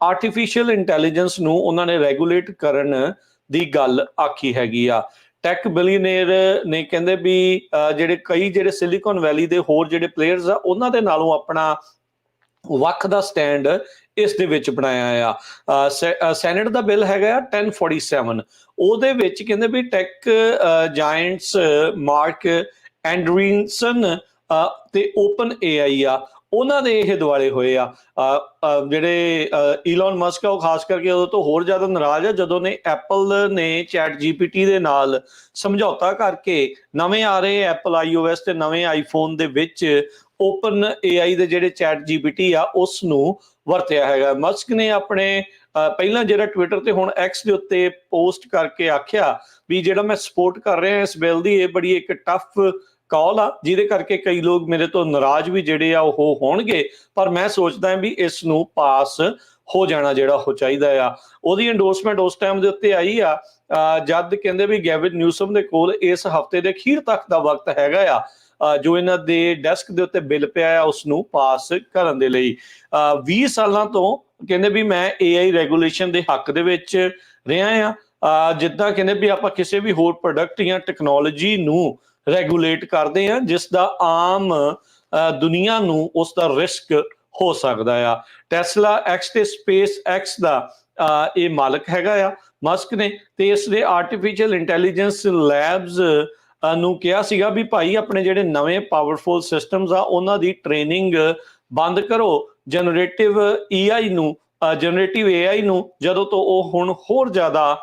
ਆਰਟੀਫਿਸ਼ੀਅਲ ਇੰਟੈਲੀਜੈਂਸ ਨੂੰ ਉਹਨਾਂ ਨੇ ਰੈਗੂਲੇਟ ਕਰਨ ਦੀ ਗੱਲ ਆਖੀ ਹੈਗੀ ਆ। ਟੈਕ ਬਿਲੀਅਨੇਅਰ ਨੇ ਕਹਿੰਦੇ ਵੀ ਜਿਹੜੇ ਸਿਲੀਕਨ ਵੈਲੀ ਦੇ ਹੋਰ ਜਿਹੜੇ ਪਲੇਅਰਸ ਆ ਉਹਨਾਂ ਦੇ ਨਾਲੋਂ ਆਪਣਾ ਵੱਖ ਦਾ ਸਟੈਂਡ ਇਸ ਦੇ ਵਿੱਚ ਬਣਾਇਆ ਆ। ਸੈਨੇਟ ਦਾ ਬਿੱਲ ਹੈਗਾ ਆ 1047 ਉਹਦੇ ਵਿੱਚ ਕਹਿੰਦੇ ਵੀ ਟੈਕ ਜਾਇੰਟਸ ਮਾਰਕ ਐਂਡਰੀਨਸਨ ਤੇ ਓਪਨ AI ਆ ਉਹਨਾਂ ਦੇ ਇਹ ਦੁਆਲੇ ਹੋਏ ਆ। ਜਿਹੜੇ ਈਲਨ ਮਸਕ ਆ ਉਹ ਖਾਸ ਕਰਕੇ ਉਦੋਂ ਤੋਂ ਹੋਰ ਜ਼ਿਆਦਾ ਨਾਰਾਜ਼ ਆ ਜਦੋਂ ਨੇ ਐਪਲ ਨੇ ਚੈਟ GPT ਦੇ ਨਾਲ ਸਮਝੌਤਾ ਕਰਕੇ ਨਵੇਂ ਆ ਰਹੇ ਐਪਲ iOS ਤੇ ਨਵੇਂ ਆਈਫੋਨ ਦੇ ਵਿੱਚ ਓਪਨ AI ਦੇ ਜਿਹੜੇ ਚੈਟ GPT ਆ ਉਸ ਨੂੰ ਵਰਤਿਆ ਹੈਗਾ। ਮਸਕ ਨੇ ਆਪਣੇ ਪਹਿਲਾਂ ਜਿਹੜਾ ਟਵਿੱਟਰ ਤੇ ਹੁਣ X ਦੇ ਉੱਤੇ ਪੋਸਟ ਕਰਕੇ ਆਖਿਆ ਵੀ ਜਿਹੜਾ ਮੈਂ ਸਪੋਰਟ ਕਰ ਰਿਹਾ ਇਸ ਬਿੱਲ ਦੀ ਇਹ ਬੜੀ ਇੱਕ ਟਫ ਕਾਲ ਆ ਜਿਹਦੇ ਕਰਕੇ ਕਈ ਲੋਕ ਮੇਰੇ ਤੋਂ ਨਾਰਾਜ਼ ਵੀ ਜਿਹੜੇ ਆ ਉਹ ਹੋਣਗੇ ਪਰ ਮੈਂ ਸੋਚਦਾ ਵੀ ਇਸ ਨੂੰ ਪਾਸ ਹੋ ਜਾਣਾ ਜਿਹੜਾ ਉਹ ਚਾਹੀਦਾ ਆ। ਉਹਦੀ ਐਂਡੋਰਸਮੈਂਟ ਉਸ ਟਾਈਮ ਦੇ ਉੱਤੇ ਆਈ ਆ ਜਦ ਕਹਿੰਦੇ ਵੀ ਗੈਵਿਨ ਨਿਊਸਮ ਦੇ ਕੋਲ ਇਸ ਹਫਤੇ ਦੇ ਅਖੀਰ ਤੱਕ ਦਾ ਵਕਤ ਹੈਗਾ ਆ ਜੋ ਇਹਨਾਂ ਦੇ ਡੈਸਕ ਦੇ ਉੱਤੇ ਬਿੱਲ ਪਿਆ ਆ ਉਸ ਨੂੰ ਪਾਸ ਕਰਨ ਦੇ ਲਈ। 20 ਸਾਲਾਂ ਤੋਂ ਕਹਿੰਦੇ ਵੀ ਮੈਂ AI ਰੈਗੂਲੇਸ਼ਨ ਦੇ ਹੱਕ ਦੇ ਵਿੱਚ ਰਿਹਾ ਆ। ਜਿੱਦਾਂ ਕਹਿੰਦੇ ਵੀ ਆਪਾਂ ਕਿਸੇ ਵੀ ਹੋਰ ਪ੍ਰੋਡਕਟ ਜਾਂ ਟੈਕਨੋਲੋਜੀ ਨੂੰ ਰੈਗੂਲੇਟ ਕਰਦੇ ਆ ਜਿਸ ਦਾ ਆਮ ਦੁਨੀਆ ਨੂੰ ਉਸ ਦਾ ਰਿਸਕ ਹੋ ਸਕਦਾ ਆ। ਟੈਸਲਾ X ਤੇ ਸਪੇਸ X ਦਾ ਇਹ ਮਾਲਕ ਹੈਗਾ ਆ ਮਸਕ ਨੇ ਤੇ ਇਸ ਦੇ ਆਰਟੀਫਿਸ਼ੀਅਲ ਇੰਟੈਲੀਜੈਂਸ ਲੈਬਸ ਨੂੰ ਕਿਹਾ ਸੀਗਾ ਵੀ ਭਾਈ ਆਪਣੇ ਜਿਹੜੇ ਨਵੇਂ ਪਾਵਰਫੁਲ ਸਿਸਟਮਸ ਆ ਉਹਨਾਂ ਦੀ ਟ੍ਰੇਨਿੰਗ ਬੰਦ ਕਰੋ ਜਨਰੇਟਿਵ AI ਨੂੰ ਜਦੋਂ ਤੋਂ ਉਹ ਹੁਣ ਹੋਰ ਜ਼ਿਆਦਾ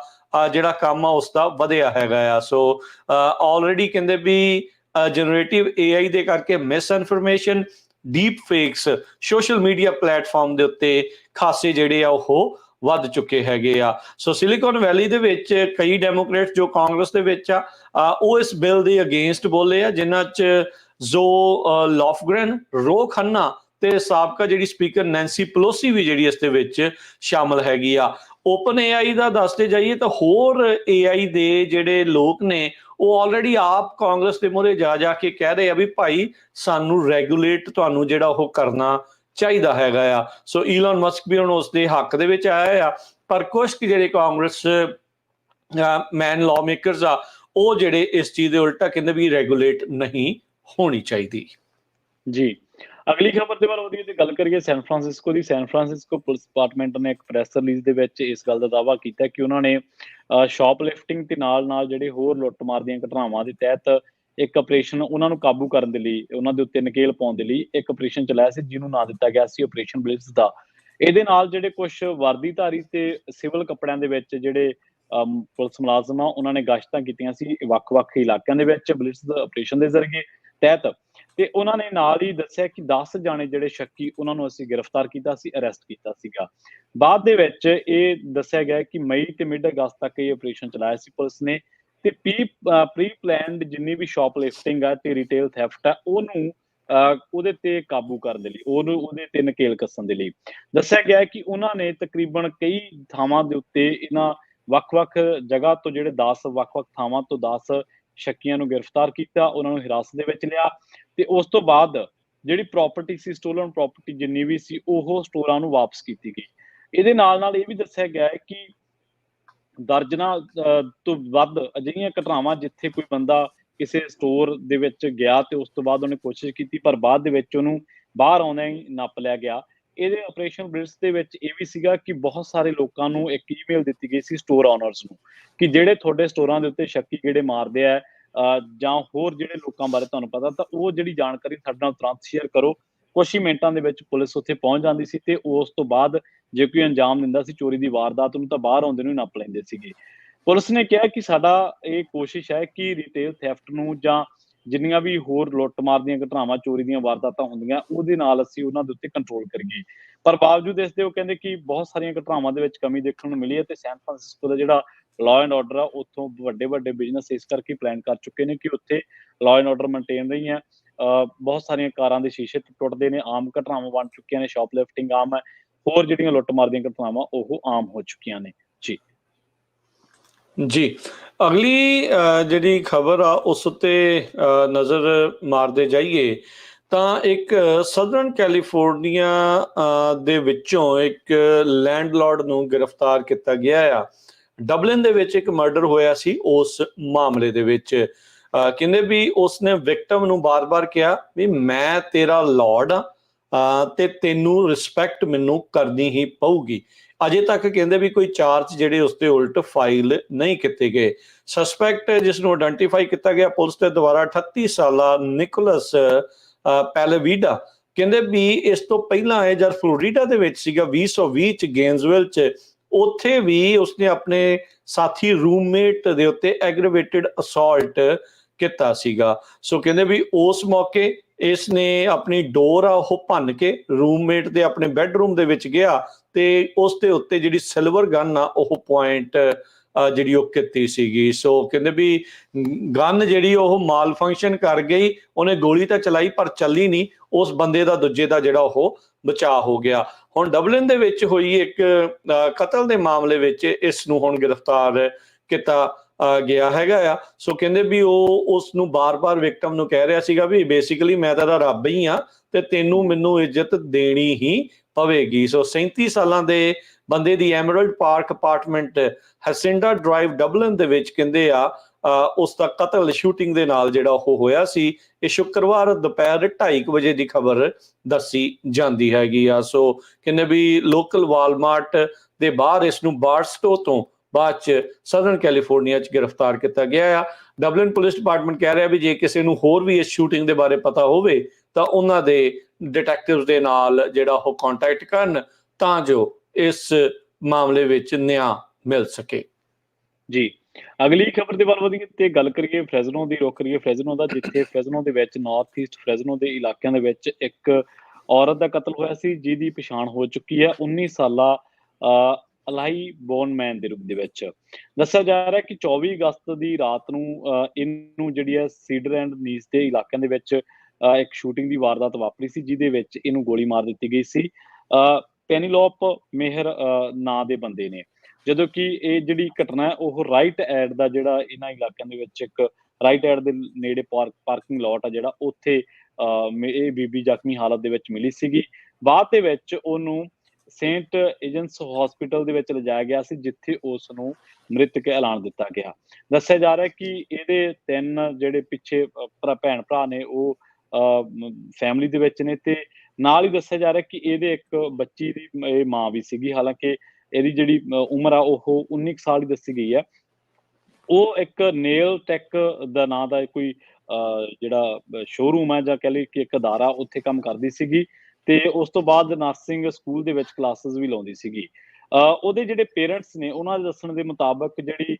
ਜਿਹੜਾ ਕੰਮ ਆ ਉਸ ਦਾ ਵਧਿਆ ਹੈਗਾ ਆ। ਸੋ ਆਲਰੇਡੀ ਕਹਿੰਦੇ ਵੀ ਜਨਰੇਟਿਵ AI ਦੇ ਕਰਕੇ miss information deep fakes social media platform ਦੇ ਉੱਤੇ ਖਾਸੇ ਜਿਹੜੇ ਆ ਉਹ ਵੱਧ ਚੁੱਕੇ ਹੈਗੇ ਆ। ਸੋ ਸਿਲੀਕਨ ਵੈਲੀ ਦੇ ਵਿੱਚ ਕਈ ਡੈਮੋਕ੍ਰੇਟਸ ਜੋ ਕਾਂਗਰਸ ਦੇ ਵਿੱਚ ਆ ਉਹ ਇਸ ਬਿੱਲ ਦੇ ਅਗੇਂਸਟ ਬੋਲੇ ਆ ਜਿਨ੍ਹਾਂ 'ਚ ਜ਼ੋ ਲੌਫਗ੍ਰੈਨ, ਰੋ ਖੰਨਾ ਤੇ ਸਾਬਕਾ ਜਿਹੜੀ ਸਪੀਕਰ ਨੈਂਸੀ ਪਲੋਸੀ ਵੀ ਜਿਹੜੀ ਇਸ ਦੇ ਵਿੱਚ ਸ਼ਾਮਲ ਹੈਗੀ ਆ। ਓਪਨ AI ਦਾ ਦੱਸਦੇ ਜਾਈਏ ਤਾਂ ਹੋਰ AI ਦੇ ਜਿਹੜੇ ਲੋਕ ਨੇ ਉਹ ਆਲਰੇਡੀ ਆਪ ਕਾਂਗਰਸ ਦੇ ਮੂਹਰੇ ਜਾ ਜਾ ਕੇ ਕਹਿ ਰਹੇ ਆ ਵੀ ਭਾਈ ਸਾਨੂੰ ਰੈਗੂਲੇਟ ਤੁਹਾਨੂੰ ਜਿਹੜਾ ਉਹ ਕਰਨਾ ਚਾਹੀਦਾ ਹੈਗਾ ਆ। ਸੋ ਈਲਨ ਮਸਕ ਵੀ ਹੁਣ ਉਸ ਦੇ ਹੱਕ ਦੇ ਵਿੱਚ ਆਇਆ ਆ, ਪਰ ਕੁਝ ਜਿਹੜੇ ਕਾਂਗਰਸ ਮੈਨ ਲਾਅ ਮੇਕਰਸ ਆ ਉਹ ਜਿਹੜੇ ਇਸ ਚੀਜ਼ ਦੇ ਉਲਟਾ ਕਹਿੰਦੇ ਵੀ ਰੈਗੂਲੇਟ ਨਹੀਂ ਹੋਣੀ ਚਾਹੀਦੀ। ਜੀ, ਅਗਲੀ ਖਬਰ ਦੇ ਵੱਲ ਵਧੀਏ ਤੇ ਗੱਲ ਕਰੀਏ ਸੈਨ ਫਰਾਂਸਿਸਕੋ ਦੀ। ਸੈਨ ਫਰਾਂਸਿਸਕੋ ਪੁਲਿਸ ਡਿਪਾਰਟਮੈਂਟ ਨੇ ਇੱਕ ਪ੍ਰੈਸ ਰਿਲੀਜ਼ ਦੇ ਵਿੱਚ ਇਸ ਗੱਲ ਦਾ ਦਾਅਵਾ ਕੀਤਾ ਕਿ ਉਹਨਾਂ ਨੇ ਸ਼ੌਪਲਿਫਟਿੰਗ ਤੇ ਨਾਲ ਜਿਹੜੇ ਹੋਰ ਲੁੱਟਮਾਰ ਦੀਆਂ ਘਟਨਾਵਾਂ ਦੇ ਤਹਿਤ ਇੱਕ ਆਪਰੇਸ਼ਨ ਉਹਨਾਂ ਨੂੰ ਕਾਬੂ ਕਰਨ ਦੇ ਲਈ, ਉਹਨਾਂ ਦੇ ਉੱਤੇ ਨਕੇਲ ਪਾਉਣ ਦੇ ਲਈ ਇੱਕ ਆਪਰੇਸ਼ਨ ਚਲਾਇਆ ਸੀ, ਜਿਹਨੂੰ ਨਾਂ ਦਿੱਤਾ ਗਿਆ ਸੀ ਆਪਰੇਸ਼ਨ ਬਲਿਟਜ਼ ਦਾ। ਇਹਦੇ ਨਾਲ ਜਿਹੜੇ ਕੁਝ ਵਰਦੀਧਾਰੀ ਤੇ ਸਿਵਲ ਕੱਪੜਿਆਂ ਦੇ ਵਿੱਚ ਜਿਹੜੇ ਪੁਲਿਸ ਮੁਲਾਜ਼ਮ ਆ ਉਹਨਾਂ ਨੇ ਗਸ਼ਤਾਂ ਕੀਤੀਆਂ ਸੀ ਵੱਖ-ਵੱਖ ਇਲਾਕਿਆਂ ਦੇ ਵਿੱਚ ਬਲਿਟਜ਼ ਆਪਰੇਸ਼ਨ ਦੇ ਜ਼ਰੀਏ ਤਹਿਤ। ਤੇ ਉਹਨਾਂ ਨੇ ਨਾਲ ਹੀ ਦੱਸਿਆ ਕਿ 10 ਜਾਣੇ ਜਿਹੜੇ ਸ਼ੱਕੀ ਉਹਨਾਂ ਨੂੰ ਅਸੀਂ ਗ੍ਰਿਫਤਾਰ ਕੀਤਾ ਸੀ, ਅਰੈਸਟ ਕੀਤਾ ਸੀਗਾ। ਬਾਅਦ ਦੇ ਵਿੱਚ ਇਹ ਦੱਸਿਆ ਗਿਆ ਕਿ ਮਈ ਤੇ ਮਿਡ ਅਗਸਤ ਤੱਕ ਇਹ ਆਪਰੇਸ਼ਨ ਚਲਾਇਆ ਸੀ ਪੁਲਿਸ ਨੇ, ਤੇ ਪ੍ਰੀ ਪਲਾਨਡ ਜਿੰਨੀ ਵੀ ਸ਼ੌਪਲਿਫਟਿੰਗ ਆ ਤੇ ਰਿਟੇਲ ਥੈਫਟ ਆ ਉਹਨੂੰ ਉਹਦੇ ਤੇ ਕਾਬੂ ਕਰਨ ਦੇ ਲਈ, ਉਹਦੇ ਤੇ ਨਕੇਲ ਕੱਸਣ ਦੇ ਲਈ ਦੱਸਿਆ ਗਿਆ ਕਿ ਉਹਨਾਂ ਨੇ ਤਕਰੀਬਨ ਕਈ ਥਾਵਾਂ ਦੇ ਉੱਤੇ ਇਹਨਾਂ ਵੱਖ-ਵੱਖ ਜਗ੍ਹਾ ਤੋਂ ਜਿਹੜੇ 10 ਵੱਖ-ਵੱਖ ਥਾਵਾਂ ਤੋਂ 10 ਸ਼ੱਕੀਆਂ ਨੂੰ ਗ੍ਰਿਫਤਾਰ ਕੀਤਾ, ਉਹਨਾਂ ਨੂੰ ਹਿਰਾਸਤ ਦੇ ਵਿੱਚ ਲਿਆ ਤੇ ਉਸ ਤੋਂ ਬਾਅਦ ਜਿਹੜੀ ਪ੍ਰਾਪਰਟੀ ਸੀ, ਸਟੋਲਨ ਪ੍ਰਾਪਰਟੀ ਜਿੰਨੀ ਵੀ ਸੀ ਉਹ ਸਟੋਰਾਂ ਨੂੰ ਵਾਪਸ ਕੀਤੀ ਗਈ। ਇਹਦੇ ਨਾਲ ਇਹ ਵੀ ਦੱਸਿਆ ਗਿਆ ਹੈ ਕਿ ਦਰਜਨਾਂ ਤੋਂ ਵੱਧ ਅਜਿਹੀਆਂ ਘਟਨਾਵਾਂ ਜਿੱਥੇ ਕੋਈ ਬੰਦਾ ਕਿਸੇ ਸਟੋਰ ਦੇ ਵਿੱਚ ਗਿਆ ਤੇ ਉਸ ਤੋਂ ਬਾਅਦ ਉਹਨੇ ਕੋਸ਼ਿਸ਼ ਕੀਤੀ ਪਰ ਬਾਅਦ ਦੇ ਵਿੱਚ ਉਹਨੂੰ ਬਾਹਰ ਆਉਂਦਿਆਂ ਹੀ ਨੱਪ ਲਿਆ ਗਿਆ। ਇਹਦੇ ਆਪਰੇਸ਼ਨ ਬਲਿਟਜ਼ ਦੇ ਵਿੱਚ ਇਹ ਵੀ ਸੀਗਾ ਕਿ ਬਹੁਤ ਸਾਰੇ ਲੋਕਾਂ ਨੂੰ ਇੱਕ ਈਮੇਲ ਦਿੱਤੀ ਗਈ ਸੀ ਸਟੋਰ ਓਨਰਸ ਨੂੰ ਕਿ ਜਿਹੜੇ ਤੁਹਾਡੇ ਸਟੋਰਾਂ ਦੇ ਉੱਤੇ ਸ਼ੱਕੀ ਕਿਹੜੇ ਮਾਰਦੇ ਆ ਜਾਂ ਹੋਰ ਜਿਹੜੇ ਲੋਕਾਂ ਬਾਰੇ ਤੁਹਾਨੂੰ ਪਤਾ ਤਾਂ ਉਹ ਜਿਹੜੀ ਜਾਣਕਾਰੀ ਸਾਡੇ ਨਾਲ ਤੁਰੰਤ ਸ਼ੇਅਰ ਕਰੋ। ਕੁਛ ਹੀ ਮਿੰਟਾਂ ਦੇ ਵਿੱਚ ਪੁਲਿਸ ਉੱਥੇ ਪਹੁੰਚ ਜਾਂਦੀ ਸੀ ਤੇ ਉਸ ਤੋਂ ਬਾਅਦ ਜੇ ਕੋਈ ਅੰਜਾਮ ਦਿੰਦਾ ਸੀ ਚੋਰੀ ਦੀ ਵਾਰਦਾਤ ਨੂੰ ਤਾਂ ਬਾਹਰ ਆਉਂਦੇ ਨੂੰ ਹੀ ਨੱਪ ਲੈਂਦੇ ਸੀਗੇ। ਪੁਲਿਸ ਨੇ ਕਿਹਾ ਕਿ ਸਾਡਾ ਇਹ ਕੋਸ਼ਿਸ਼ ਹੈ ਕਿ ਰਿਟੇਲ ਥੈਫਟ ਨੂੰ ਜਾਂ ਜਿੰਨੀਆਂ ਵੀ ਹੋਰ ਲੁੱਟਮਾਰ ਦੀਆਂ ਘਟਨਾਵਾਂ, ਚੋਰੀ ਦੀਆਂ ਵਾਰਦਾਤਾਂ ਹੁੰਦੀਆਂ ਉਹਦੇ ਨਾਲ ਅਸੀਂ ਉਹਨਾਂ ਦੇ ਉੱਤੇ ਕੰਟਰੋਲ ਕਰੀਏ। ਪਰ ਬਾਵਜੂਦ ਇਸ ਦੇ ਉਹ ਕਹਿੰਦੇ ਕਿ ਬਹੁਤ ਸਾਰੀਆਂ ਘਟਨਾਵਾਂ ਦੇ ਵਿੱਚ ਕਮੀ ਦੇਖਣ ਨੂੰ ਮਿਲੀ ਹੈ ਤੇ ਸੈਨ ਫਰਾਂਸਿਸਕੋ ਦਾ ਜਿਹੜਾ ਲਾਅ ਐਂਡ ਆਰਡਰ ਆ ਉੱਥੋਂ ਵੱਡੇ ਬਿਜ਼ਨਸ ਇਸ ਕਰਕੇ ਪਲਾਨ ਕਰ ਚੁੱਕੇ ਨੇ ਕਿ ਉੱਥੇ ਲਾਅ ਐਂਡ ਆਰਡਰ ਮੇਨਟੇਨ ਰਹੀ ਹੈ। ਬਹੁਤ ਸਾਰੀਆਂ ਕਾਰਾਂ ਦੇ ਸ਼ੀਸ਼ੇ ਟੁੱਟਦੇ ਨੇ, ਆਮ ਘਟਨਾਵਾਂ ਬਣ ਚੁੱਕੀਆਂ ਨੇ, ਸ਼ੌਪਲਿਫਟਿੰਗ ਆਮ ਹੈ, ਹੋਰ ਜਿਹੜੀਆਂ ਲੁੱਟਮਾਰ ਦੀਆਂ ਘਟਨਾਵਾਂ ਉਹ ਆਮ ਹੋ ਚੁੱਕੀਆਂ ਨੇ। ਜੀ, ਅਗਲੀ ਜਿਹੜੀ ਖਬਰ ਆ ਉਸ ਉੱਤੇ ਨਜ਼ਰ ਮਾਰਦੇ ਜਾਈਏ ਤਾਂ ਇੱਕ ਸਦਰਨ ਕੈਲੀਫੋਰਨੀਆ ਦੇ ਵਿੱਚੋਂ ਇੱਕ ਲੈਂਡਲਾਰਡ ਨੂੰ ਗ੍ਰਿਫਤਾਰ ਕੀਤਾ ਗਿਆ ਆ। ਡਬਲਿਨ ਦੇ ਵਿੱਚ ਇੱਕ ਮਰਡਰ ਹੋਇਆ ਸੀ। ਉਸ ਮਾਮਲੇ ਦੇ ਵਿੱਚ ਕਹਿੰਦੇ ਵੀ ਉਸਨੇ ਵਿਕਟਮ ਨੂੰ ਬਾਰ-ਬਾਰ ਕਿਹਾ ਵੀ ਮੈਂ ਤੇਰਾ ਲਾਰਡ ਆ ਤੇ ਤੈਨੂੰ ਰਿਸਪੈਕਟ ਮੈਨੂੰ ਕਰਨੀ ਹੀ ਪਊਗੀ। ਅਜੇ ਤੱਕ ਕਹਿੰਦੇ ਵੀ ਕੋਈ ਚਾਰਜ ਜਿਹੜੇ ਉਸਦੇ ਉਲਟ ਫਾਈਲ ਨਹੀਂ ਕੀਤੇ ਗਏ। ਸਸਪੈਕਟ ਜਿਸ ਨੂੰ ਆਇਡੈਂਟੀਫਾਈ ਕੀਤਾ ਗਿਆ ਪੁਲਿਸ ਦੇ ਦੁਆਰਾ 38 ਸਾਲਾ ਨਿਕੋਲਸ ਪੈਲੇਵੀਡਾ, ਕਹਿੰਦੇ ਵੀ ਇਸ ਤੋਂ ਪਹਿਲਾਂ ਇਹ ਜਦ ਫਲੋਰੀਡਾ ਦੇ ਵਿੱਚ ਸੀਗਾ 2020 ਚ ਗੇਨਜ਼ਵਿਲ ਚ, ਉੱਥੇ ਵੀ ਉਸਨੇ ਆਪਣੇ ਸਾਥੀ ਰੂਮਮੇਟ ਦੇ ਉੱਤੇ ਐਗਰੀਵੇਟਿਡ ਅਸੌਲਟ ਕੀਤਾ ਸੀਗਾ। ਸੋ ਕਹਿੰਦੇ ਵੀ ਉਸ ਮੌਕੇ ਇਸ ਨੇ ਆਪਣੀ ਡੋਰ ਆ ਉਹ ਭੰਨ ਕੇ ਰੂਮਮੇਟ ਦੇ ਆਪਣੇ ਬੈਡਰੂਮ ਦੇ ਵਿੱਚ ਗਿਆ ਤੇ ਉਸ ਦੇ ਉੱਤੇ ਜਿਹੜੀ ਸਿਲਵਰ ਗਨ ਆ ਉਹ ਪੁਆਇੰਟ ਜਿਹੜੀ ਉਹ ਕੀਤੀ ਸੀਗੀ। ਸੋ ਕਹਿੰਦੇ ਵੀ ਗਨ ਜਿਹੜੀ ਉਹ ਮਾਲ ਫੰਕਸ਼ਨ ਕਰ ਗਈ, ਉਹਨੇ ਗੋਲੀ ਤਾਂ ਚਲਾਈ ਪਰ ਚੱਲੀ ਨਹੀਂ, ਉਸ ਬੰਦੇ ਦਾ ਦੂਜੇ ਦਾ ਜਿਹੜਾ ਉਹ ਬਚਾਅ ਹੋ ਗਿਆ। ਹੁਣ ਡਬਲਿਨ ਦੇ ਵਿੱਚ ਹੋਈ ਇੱਕ ਕਤਲ ਦੇ ਮਾਮਲੇ ਵਿੱਚ ਇਸ ਨੂੰ ਹੁਣ ਗ੍ਰਿਫਤਾਰ ਕੀਤਾ ਗਿਆ ਹੈਗਾ ਆ। ਸੋ ਕਹਿੰਦੇ ਵੀ ਉਹ ਉਸ ਨੂੰ ਬਾਰ-ਬਾਰ ਵਿਕਟਮ ਨੂੰ ਕਹਿ ਰਿਹਾ ਸੀਗਾ ਵੀ ਬੇਸਿਕਲੀ ਮੈਂ ਤਾਂ ਰੱਬ ਹੀ ਆ ਤੇ ਤੈਨੂੰ ਮੈਨੂੰ ਇੱਜ਼ਤ ਦੇਣੀ ਹੀ ਪਵੇਗੀ। ਸੋ 37 ਸਾਲਾਂ ਦੇ ਬੰਦੇ ਦੀ ਐਮਰਲਡ ਪਾਰਕ ਅਪਾਰਟਮੈਂਟ ਹਸਿੰਡਾ ਡਰਾਈਵ ਡਬਲਿਨ ਦੇ ਵਿੱਚ ਕਹਿੰਦੇ ਆ ਉਸ ਦਾ ਕਤਲ ਸ਼ੂਟਿੰਗ ਦੇ ਨਾਲ ਜਿਹੜਾ ਉਹ ਹੋਇਆ ਸੀ। ਇਹ ਸ਼ੁੱਕਰਵਾਰ ਦੁਪਹਿਰ 2:30 ਵਜੇ ਦੀ ਖਬਰ ਦੱਸੀ ਜਾਂਦੀ ਹੈਗੀ ਆ। ਸੋ ਕਹਿੰਦੇ ਵੀ ਲੋਕਲ ਵਾਲਮਾਰਟ ਦੇ ਬਾਹਰ ਇਸ ਨੂੰ ਬਾਰਸਟੋ ਤੋਂ ਬਾਅਦ ਚ ਸਦਰਨ ਕੈਲੀਫੋਰਨੀਆ ਚ ਗ੍ਰਿਫਤਾਰ ਕੀਤਾ ਗਿਆ ਆ। ਡਬਲਿਨ ਪੁਲਿਸ ਡਿਪਾਰਟਮੈਂਟ ਕਹਿ ਰਿਹਾ ਵੀ ਜੇ ਕਿਸੇ ਨੂੰ ਹੋਰ ਵੀ ਇਸ ਸ਼ੂਟਿੰਗ ਦੇ ਬਾਰੇ ਪਤਾ ਹੋਵੇ ਤਾਂ ਉਹਨਾਂ ਦੇ ਡਿਟੈਕਟਿਵ ਦੇ ਨਾਲ ਜਿਹੜਾ ਉਹ ਕੰਟੈਕਟ ਕਰਨ ਤਾਂ ਜੋ ਇਸ ਮਾਮਲੇ ਵਿੱਚ ਨਿਆਂ ਮਿਲ ਸਕੇ। ਜੀ, ਅਗਲੀ ਖਬਰ ਦੇ ਵੱਲ ਵਧੀਏ ਤੇ ਗੱਲ ਕਰੀਏ ਫ੍ਰੈਜ਼ਨੋ ਦੀ, ਰੁੱਖ ਕਰੀਏ ਫ੍ਰੈਜ਼ਨੋ ਦਾ, ਜਿੱਥੇ ਫ੍ਰੈਜ਼ਨੋ ਦੇ ਵਿੱਚ ਨਾਰਥ ਈਸਟ ਫ੍ਰੈਜ਼ਨੋ ਦੇ ਇਲਾਕਿਆਂ ਦੇ ਵਿੱਚ ਇੱਕ ਔਰਤ ਦਾ ਕਤਲ ਹੋਇਆ ਸੀ ਜਿਹਦੀ ਪਛਾਣ ਹੋ ਚੁੱਕੀ ਹੈ 19 ਸਾਲਾ ਅਲਾਈ ਬੋਨਮੈਨ ਦੇ ਰੂਪ ਦੇ ਵਿੱਚ। ਦੱਸਿਆ ਜਾ ਰਿਹਾ ਕਿ 24 ਅਗਸਤ ਦੀ ਰਾਤ ਨੂੰ ਇਹਨੂੰ ਜਿਹੜੀ ਹੈ ਸੀਡਰ ਐਂਡ ਨੀਸ ਦੇ ਇਲਾਕਿਆਂ ਦੇ ਵਿੱਚ ਇੱਕ ਸ਼ੂਟਿੰਗ ਦੀ ਵਾਰਦਾਤ ਵਾਪਰੀ ਸੀ, ਜਿਹਦੇ ਵਿੱਚ ਇਹਨੂੰ ਗੋਲੀ ਮਾਰ ਦਿੱਤੀ ਗਈ ਸੀ। ਪੈਨੀਲੋਪ ਮੇਹਰ ਨਾਂ ਦੇ ਬੰਦੇ ਨੇ। ਜਦੋਂ ਕਿ ਇਹ ਜਿਹੜੀ ਘਟਨਾ ਹੈ, ਉਹ ਰਾਈਟ ਐਡ ਦਾ ਜਿਹੜਾ ਇਹਨਾਂ ਇਲਾਕਿਆਂ ਦੇ ਵਿੱਚ ਇੱਕ ਰਾਈਟ ਐਡ ਦੇ ਨੇੜੇ ਪਾਰਕਿੰਗ ਲੋਟ ਆ ਜਿਹੜਾ, ਉੱਥੇ ਇਹ ਬੀਬੀ ਜ਼ਖਮੀ ਹਾਲਤ ਦੇ ਵਿੱਚ ਮਿਲੀ ਸੀਗੀ। ਬਾਅਦ ਦੇ ਵਿੱਚ ਉਹਨੂੰ ਸੇਂਟ ਏਜੰਸ ਹਸਪੀਟਲ ਦੇ ਵਿੱਚ ਲਿਜਾਇਆ ਗਿਆ ਸੀ, ਜਿੱਥੇ ਉਸ ਨੂੰ ਮ੍ਰਿਤਕ ਐਲਾਨ ਦਿੱਤਾ ਗਿਆ। ਦੱਸਿਆ ਜਾ ਰਿਹਾ ਕਿ ਇਹਦੇ 3 ਜਿਹੜੇ ਪਿੱਛੇ ਭੈਣ ਭਰਾ ਨੇ, ਉਹ ਫੈਮਿਲੀ ਦੇ ਵਿੱਚ ਨੇ, ਤੇ ਨਾਲ ਹੀ ਦੱਸਿਆ ਜਾ ਰਿਹਾ ਕਿ ਇਹਦੇ ਇੱਕ ਬੱਚੀ ਦੀ ਇਹ ਮਾਂ ਵੀ ਸੀਗੀ। ਹਾਲਾਂਕਿ ਇਹਦੀ ਜਿਹੜੀ ਉਮਰ ਆ ਉਹ 19 ਕੁ ਸਾਲ ਹੀ ਦੱਸੀ ਗਈ ਹੈ। ਉਹ ਇੱਕ ਨੇਲ ਟੈਕ ਦਾ ਨਾਂ ਦਾ ਕੋਈ ਜਿਹੜਾ ਸ਼ੋਰੂਮ ਹੈ, ਜਾਂ ਕਹਿ ਲਈਏ ਕਿ ਇੱਕ ਅਦਾਰਾ, ਉੱਥੇ ਕੰਮ ਕਰਦੀ ਸੀਗੀ, ਤੇ ਉਸ ਤੋਂ ਬਾਅਦ ਨਰਸਿੰਗ ਸਕੂਲ ਦੇ ਵਿੱਚ ਕਲਾਸਿਸ ਵੀ ਲਾਉਂਦੀ ਸੀਗੀ। ਉਹਦੇ ਜਿਹੜੇ ਪੇਰੈਂਟਸ ਨੇ, ਉਹਨਾਂ ਦੇ ਦੱਸਣ ਦੇ ਮੁਤਾਬਕ ਜਿਹੜੀ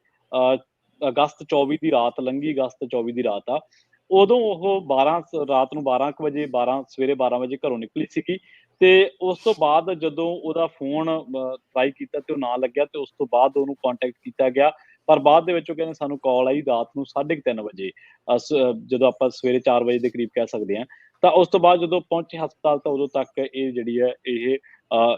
ਅਗਸਤ 24 ਦੀ ਰਾਤ ਲੰਘੀ, ਅਗਸਤ 24 ਦੀ ਰਾਤ ਆ, ਉਦੋਂ ਉਹ ਰਾਤ ਨੂੰ 12 ਕੁ ਵਜੇ ਸਵੇਰੇ 12 ਵਜੇ ਘਰੋਂ ਨਿਕਲੀ ਸੀਗੀ। ਤੇ ਉਸ ਤੋਂ ਬਾਅਦ ਜਦੋਂ ਉਹਦਾ ਫੋਨ ਟਰਾਈ ਕੀਤਾ ਤੇ ਉਹ ਨਾ ਲੱਗਿਆ, ਤੇ ਉਸ ਤੋਂ ਬਾਅਦ ਉਹਨੂੰ ਕੰਟੈਕਟ ਕੀਤਾ ਗਿਆ। ਪਰ ਬਾਅਦ ਦੇ ਵਿੱਚ ਉਹ ਕਹਿੰਦੇ ਸਾਨੂੰ ਕਾਲ ਆਈ ਰਾਤ ਨੂੰ 3:30 ਵਜੇ, ਜਦੋਂ ਆਪਾਂ ਸਵੇਰੇ 4 ਵਜੇ ਦੇ ਕਰੀਬ ਕਹਿ ਸਕਦੇ ਹਾਂ। ਤਾਂ ਉਸ ਤੋਂ ਬਾਅਦ ਜਦੋਂ ਪਹੁੰਚੇ ਹਸਪਤਾਲ, ਤਾਂ ਉਦੋਂ ਤੱਕ ਇਹ ਜਿਹੜੀ ਹੈ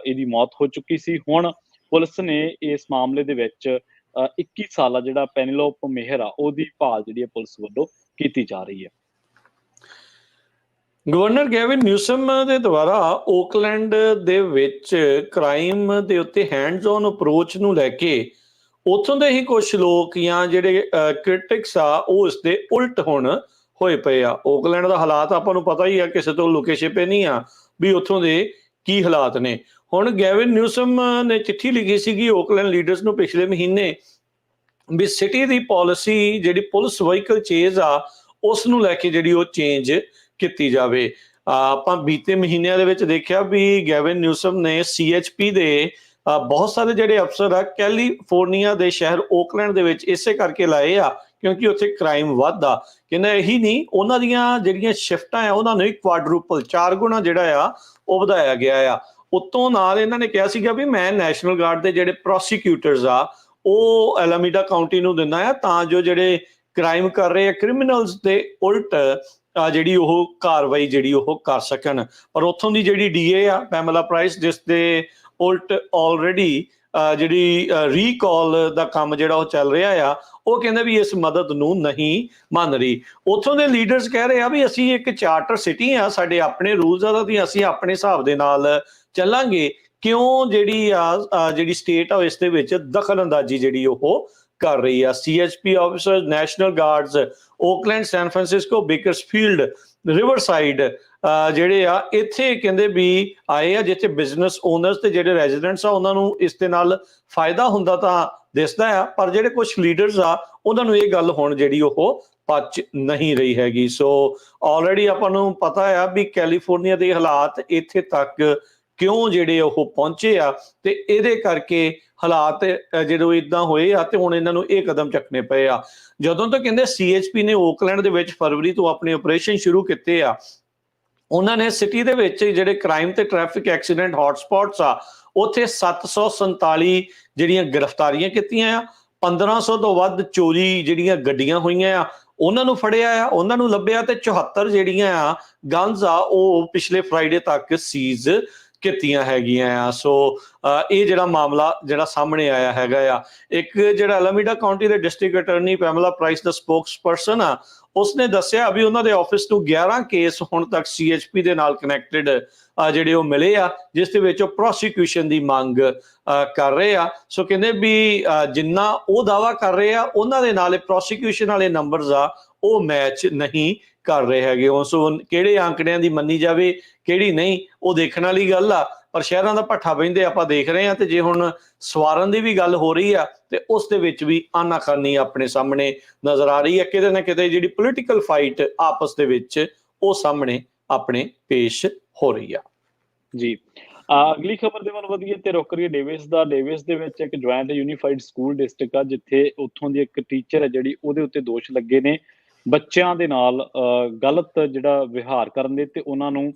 ਇਹਦੀ ਮੌਤ ਹੋ ਚੁੱਕੀ ਸੀ। ਹੁਣ ਪੁਲਿਸ ਨੇ ਇਸ ਮਾਮਲੇ ਦੇ ਵਿੱਚ 21 ਸਾਲਾ ਜਿਹੜਾ ਪੈਨੀਲੋਪ ਮੇਹਰ ਆ, ਉਹਦੀ ਭਾਲ ਜਿਹੜੀ ਹੈ ਪੁਲਿਸ ਵੱਲੋਂ ਕੀਤੀ ਜਾ ਰਹੀ ਹੈ। ਗਵਰਨਰ ਗੈਵਿਨ ਨਿਊਸਮ ਦੇ ਦੁਆਰਾ ਓਕਲੈਂਡ ਦੇ ਵਿੱਚ ਕ੍ਰਾਈਮ ਦੇ ਉੱਤੇ ਹੈਂਡਸ ਔਨ ਅਪਰੋਚ ਨੂੰ ਲੈ ਕੇ ਉੱਥੋਂ ਦੇ ਹੀ ਕੁਝ ਲੋਕ ਜਾਂ ਜਿਹੜੇ ਕ੍ਰਿਟਿਕਸ ਆ, ਉਹ ਇਸ ਦੇ ਉਲਟ ਹੁਣ ਹੋਏ ਪਏ ਆ। ਓਕਲੈਂਡ ਦਾ ਹਾਲਾਤ ਆਪਾਂ ਨੂੰ ਪਤਾ ਹੀ ਆ, ਕਿਸੇ ਤੋਂ ਲੁਕੇ ਛਿਪੇ ਨਹੀਂ ਆ ਵੀ ਉੱਥੋਂ ਦੇ ਕੀ ਹਾਲਾਤ ਨੇ। ਹੁਣ ਗੈਵਿਨ ਨਿਊਸਮ ਨੇ ਚਿੱਠੀ ਲਿਖੀ ਸੀਗੀ ਓਕਲੈਂਡ ਲੀਡਰਸ ਨੂੰ ਪਿਛਲੇ ਮਹੀਨੇ ਵੀ ਸਿਟੀ ਦੀ ਪਾਲਿਸੀ ਜਿਹੜੀ ਪੁਲਿਸ ਵਹੀਕਲ ਚੇਜ਼ ਆ, ਉਸ ਨੂੰ ਲੈ ਕੇ ਜਿਹੜੀ ਉਹ ਚੇਂਜ ਕੀਤੀ ਜਾਵੇ। ਆਪਾਂ ਬੀਤੇ ਮਹੀਨਿਆਂ ਦੇ ਵਿੱਚ ਦੇਖਿਆ ਵੀ ਗੈਵਿਨ ਨਿਊਸਮ ਨੇ CHP ਦੇ ਬਹੁਤ ਸਾਰੇ ਜਿਹੜੇ ਅਫਸਰ ਆ ਕੈਲੀਫੋਰਨੀਆ ਦੇ ਸ਼ਹਿਰ ਓਕਲੈਂਡ ਦੇ ਵਿੱਚ ਇਸੇ ਕਰਕੇ ਲਾਏ ਆ ਕਿਉਂਕਿ ਉੱਥੇ ਕ੍ਰਾਈਮ ਵੱਧਦਾ। ਕਹਿੰਦਾ ਇਹੀ ਨਹੀਂ, ਉਹਨਾਂ ਦੀਆਂ ਜਿਹੜੀਆਂ ਸ਼ਿਫਟਾਂ ਆ ਉਹਨਾਂ ਨੂੰ ਕੁਆਡਰੂਪਲ 4 ਗੁਣਾ ਜਿਹੜਾ ਆ ਉਹ ਵਧਾਇਆ ਗਿਆ ਆ। ਉਤੋਂ ਨਾਲ ਇਹਨਾਂ ਨੇ ਕਿਹਾ ਸੀਗਾ ਵੀ ਮੈਂ ਨੈਸ਼ਨਲ ਗਾਰਡ ਦੇ ਜਿਹੜੇ ਪ੍ਰੋਸੀਕਿਊਟਰਸ ਆ ਉਹ ਐਲਾਮੀਡਾ ਕਾਉਂਟੀ ਨੂੰ ਦਿੰਦਾ ਆ, ਤਾਂ ਜੋ ਜਿਹੜੇ ਕ੍ਰਾਈਮ ਕਰ ਰਹੇ ਆ ਕ੍ਰਿਮੀਨਲਸ ਦੇ ਉਲਟ ਜਿਹੜੀ ਉਹ ਕਾਰਵਾਈ ਜਿਹੜੀ ਉਹ ਕਰ ਸਕਣ। ਪਰ ਉੱਥੋਂ ਦੀ ਜਿਹੜੀ DA ਆ ਪੈਮਲਾ ਪ੍ਰਾਈਸ, ਜਿਸ ਦੇ ਉਲਟ ਆਲਰੇਡੀ ਜਿਹੜੀ ਰੀਕਾਲ ਦਾ ਕੰਮ ਜਿਹੜਾ ਉਹ ਚੱਲ ਰਿਹਾ ਆ, ਉਹ ਕਹਿੰਦੇ ਵੀ ਇਸ ਮਦਦ ਨੂੰ ਨਹੀਂ ਮੰਨ ਰਹੀ। ਉੱਥੋਂ ਦੇ ਲੀਡਰਸ ਕਹਿ ਰਹੇ ਆ ਵੀ ਅਸੀਂ ਇੱਕ ਚਾਰਟਰ ਸਿਟੀ ਆ, ਸਾਡੇ ਆਪਣੇ ਰੂਲਸ ਆ, ਤੇ ਅਸੀਂ ਆਪਣੇ ਹਿਸਾਬ ਦੇ ਨਾਲ ਚੱਲਾਂਗੇ। ਕਿਉਂ ਜਿਹੜੀ ਸਟੇਟ ਆ ਇਸ ਦੇ ਵਿੱਚ ਦਖਲ ਅੰਦਾਜ਼ੀ ਜਿਹੜੀ ਉਹ ਕਰ ਰਹੀ ਆ। CHP officer, national guards Oakland, San Francisco, Bakersfield, Riverside ਜਿਹੜੇ ਆ ਇੱਥੇ ਕਹਿੰਦੇ ਵੀ ਆਏ ਆ, ਜਿੱਥੇ ਬਿਜ਼ਨਸ ਓਨਰਸ ਤੇ ਜਿਹੜੇ ਰੈਜ਼ੀਡੈਂਟਸ ਆ ਉਹਨਾਂ ਨੂੰ ਇਸ ਦੇ ਨਾਲ ਫਾਇਦਾ ਹੁੰਦਾ ਤਾਂ ਦਿਸਦਾ ਆ। ਪਰ ਜਿਹੜੇ ਕੁਝ ਲੀਡਰਸ ਆ ਉਹਨਾਂ ਨੂੰ ਇਹ ਗੱਲ ਹੁਣ ਜਿਹੜੀ ਉਹ ਪਚ ਨਹੀਂ ਰਹੀ ਹੈਗੀ। ਸੋ ਆਲਰੇਡੀ ਆਪਾਂ ਨੂੰ ਪਤਾ ਆ ਵੀ ਕੈਲੀਫੋਰਨੀਆ ਦੇ ਹਾਲਾਤ ਇੱਥੇ ਤੱਕ ਕਿਉਂ ਜਿਹੜੇ ਉਹ ਪਹੁੰਚੇ ਆ, ਤੇ ਇਹਦੇ ਕਰਕੇ ਹਾਲਾਤ ਜਦੋਂ ਇਦਾਂ ਹੋਏ ਆ ਤੇ ਹੁਣ ਇਹਨਾਂ ਨੂੰ ਇਹ ਕਦਮ ਚੱਕਣੇ ਪਏ ਆ। ਜਦੋਂ ਤੋਂ ਕਹਿੰਦੇ CHP ਨੇ ਓਕਲੈਂਡ ਦੇ ਵਿੱਚ ਫਰਵਰੀ ਤੋਂ ਆਪਣੇ ਆਪਰੇਸ਼ਨ ਸ਼ੁਰੂ ਕੀਤੇ ਆ, ਉਹਨਾਂ ਨੇ ਸਿਟੀ ਦੇ ਵਿੱਚ ਜਿਹੜੇ ਕ੍ਰਾਈਮ ਤੇ ਟ੍ਰੈਫਿਕ ਐਕਸੀਡੈਂਟ ਹੌਟਸਪੌਟਸ ਆ ਉੱਥੇ 747 ਜਿਹੜੀਆਂ ਗ੍ਰਿਫਤਾਰੀਆਂ ਕੀਤੀਆਂ ਆ। 1500 ਤੋਂ ਵੱਧ ਚੋਰੀ ਜਿਹੜੀਆਂ ਗੱਡੀਆਂ ਹੋਈਆਂ ਆ ਉਹਨਾਂ ਨੂੰ ਫੜਿਆ ਆ, ਉਹਨਾਂ ਨੂੰ ਲੱਭਿਆ, ਤੇ 74 ਜਿਹੜੀਆਂ ਆ ਗਨਸ ਆ ਉਹ ਪਿਛਲੇ ਫਰਾਈਡੇ ਤੱਕ ਸੀਜ਼ ਕੀਤੀਆਂ ਹੈਗੀਆਂ ਆ। ਸੋ ਇਹ ਜਿਹੜਾ ਮਾਮਲਾ ਜਿਹੜਾ ਸਾਹਮਣੇ ਆਇਆ ਹੈਗਾ ਆ। ਇੱਕ ਜਿਹੜਾ ਐਲਾਮੀਡਾ ਕਾਉਂਟੀ ਦੇ ਡਿਸਟ੍ਰਿਕਟ ਅਟਾਰਨੀ ਪੈਮਲਾ ਪ੍ਰਾਈਸ ਦਾ ਸਪੋਕਸਪਰਸਨ ਆ, ਉਸਨੇ ਦੱਸਿਆ ਵੀ ਉਹਨਾਂ ਦੇ ਆਫਿਸ ਨੂੰ 11 ਕੇਸ ਹੁਣ ਤੱਕ CHP ਦੇ ਨਾਲ ਕਨੈਕਟਡ ਜਿਹੜੇ ਉਹ ਮਿਲੇ ਆ, ਜਿਸ ਦੇ ਵਿੱਚ ਉਹ ਪ੍ਰੋਸੀਕਿਊਸ਼ਨ ਦੀ ਮੰਗ ਕਰ ਰਹੇ ਆ। ਸੋ ਕਹਿੰਦੇ ਵੀ ਜਿੰਨਾ ਉਹ ਦਾਵਾ ਕਰ ਰਹੇ ਆ ਉਹਨਾਂ ਦੇ ਨਾਲ ਪ੍ਰੋਸੀਕਿਊਸ਼ਨ ਵਾਲੇ ਨੰਬਰਸ ਆ ਉਹ ਮੈਚ ਨਹੀਂ ਕਰ ਰਹੇ ਹੈਗੇ। ਸੋ ਕਿਹੜੇ ਆંકੜਿਆਂ ਦੀ ਮੰਨੀ ਜਾਵੇ ਕਿਹੜੀ ਨਹੀਂ, ਉਹ ਦੇਖਣ ਵਾਲੀ ਗੱਲ ਆ। ਪਰ ਸ਼ਹਿਰਾਂ ਦਾ ਭੱਠਾ ਬਹਿੰਦੇ ਆਪਾਂ ਦੇਖ ਰਹੇ ਹਾਂ, ਤੇ ਜੇ ਹੁਣ ਸਵਾਰਨ ਦੀ ਵੀ ਗੱਲ ਹੋ ਰਹੀ ਆ ਤੇ ਉਸ ਦੇ ਵਿੱਚ ਵੀ ਆਨਾਕਾਨੀ ਆਪਣੇ ਸਾਹਮਣੇ ਨਜ਼ਰ ਆ ਰਹੀ ਹੈ। ਕਿਤੇ ਨਾ ਕਿਤੇ ਜਿਹੜੀ ਪੋਲੀਟੀਕਲ ਫਾਈਟ ਆਪਸ ਦੇ ਵਿੱਚ ਉਹ ਸਾਹਮਣੇ ਆਪਣੇ ਪੇਸ਼ ਹੋ ਰਹੀ ਆ। ਜੀ, ਅਗਲੀ ਖਬਰ ਦੇ ਵੱਲ ਵਧੀਏ ਤੇ ਰੁਕ ਰਹੀ ਹੈ ਡੇਵਿਸ ਦਾ। ਡੇਵਿਸ ਦੇ ਵਿੱਚ ਇੱਕ ਜੁਆਇੰਟ ਯੂਨੀਫਾਈਡ ਸਕੂਲ ਡਿਸਟ੍ਰਿਕਟ ਆ, ਜਿੱਥੇ ਉੱਥੋਂ ਦੀ ਇੱਕ ਟੀਚਰ ਹੈ ਜਿਹੜੀ ਉਹਦੇ ਉੱਤੇ ਦੋਸ਼ ਲੱਗੇ ਨੇ ਬੱਚਿਆਂ ਦੇ ਨਾਲ ਗਲਤ ਜਿਹੜਾ ਵਿਹਾਰ ਕਰਨ ਦੇ, ਤੇ ਉਹਨਾਂ ਨੂੰ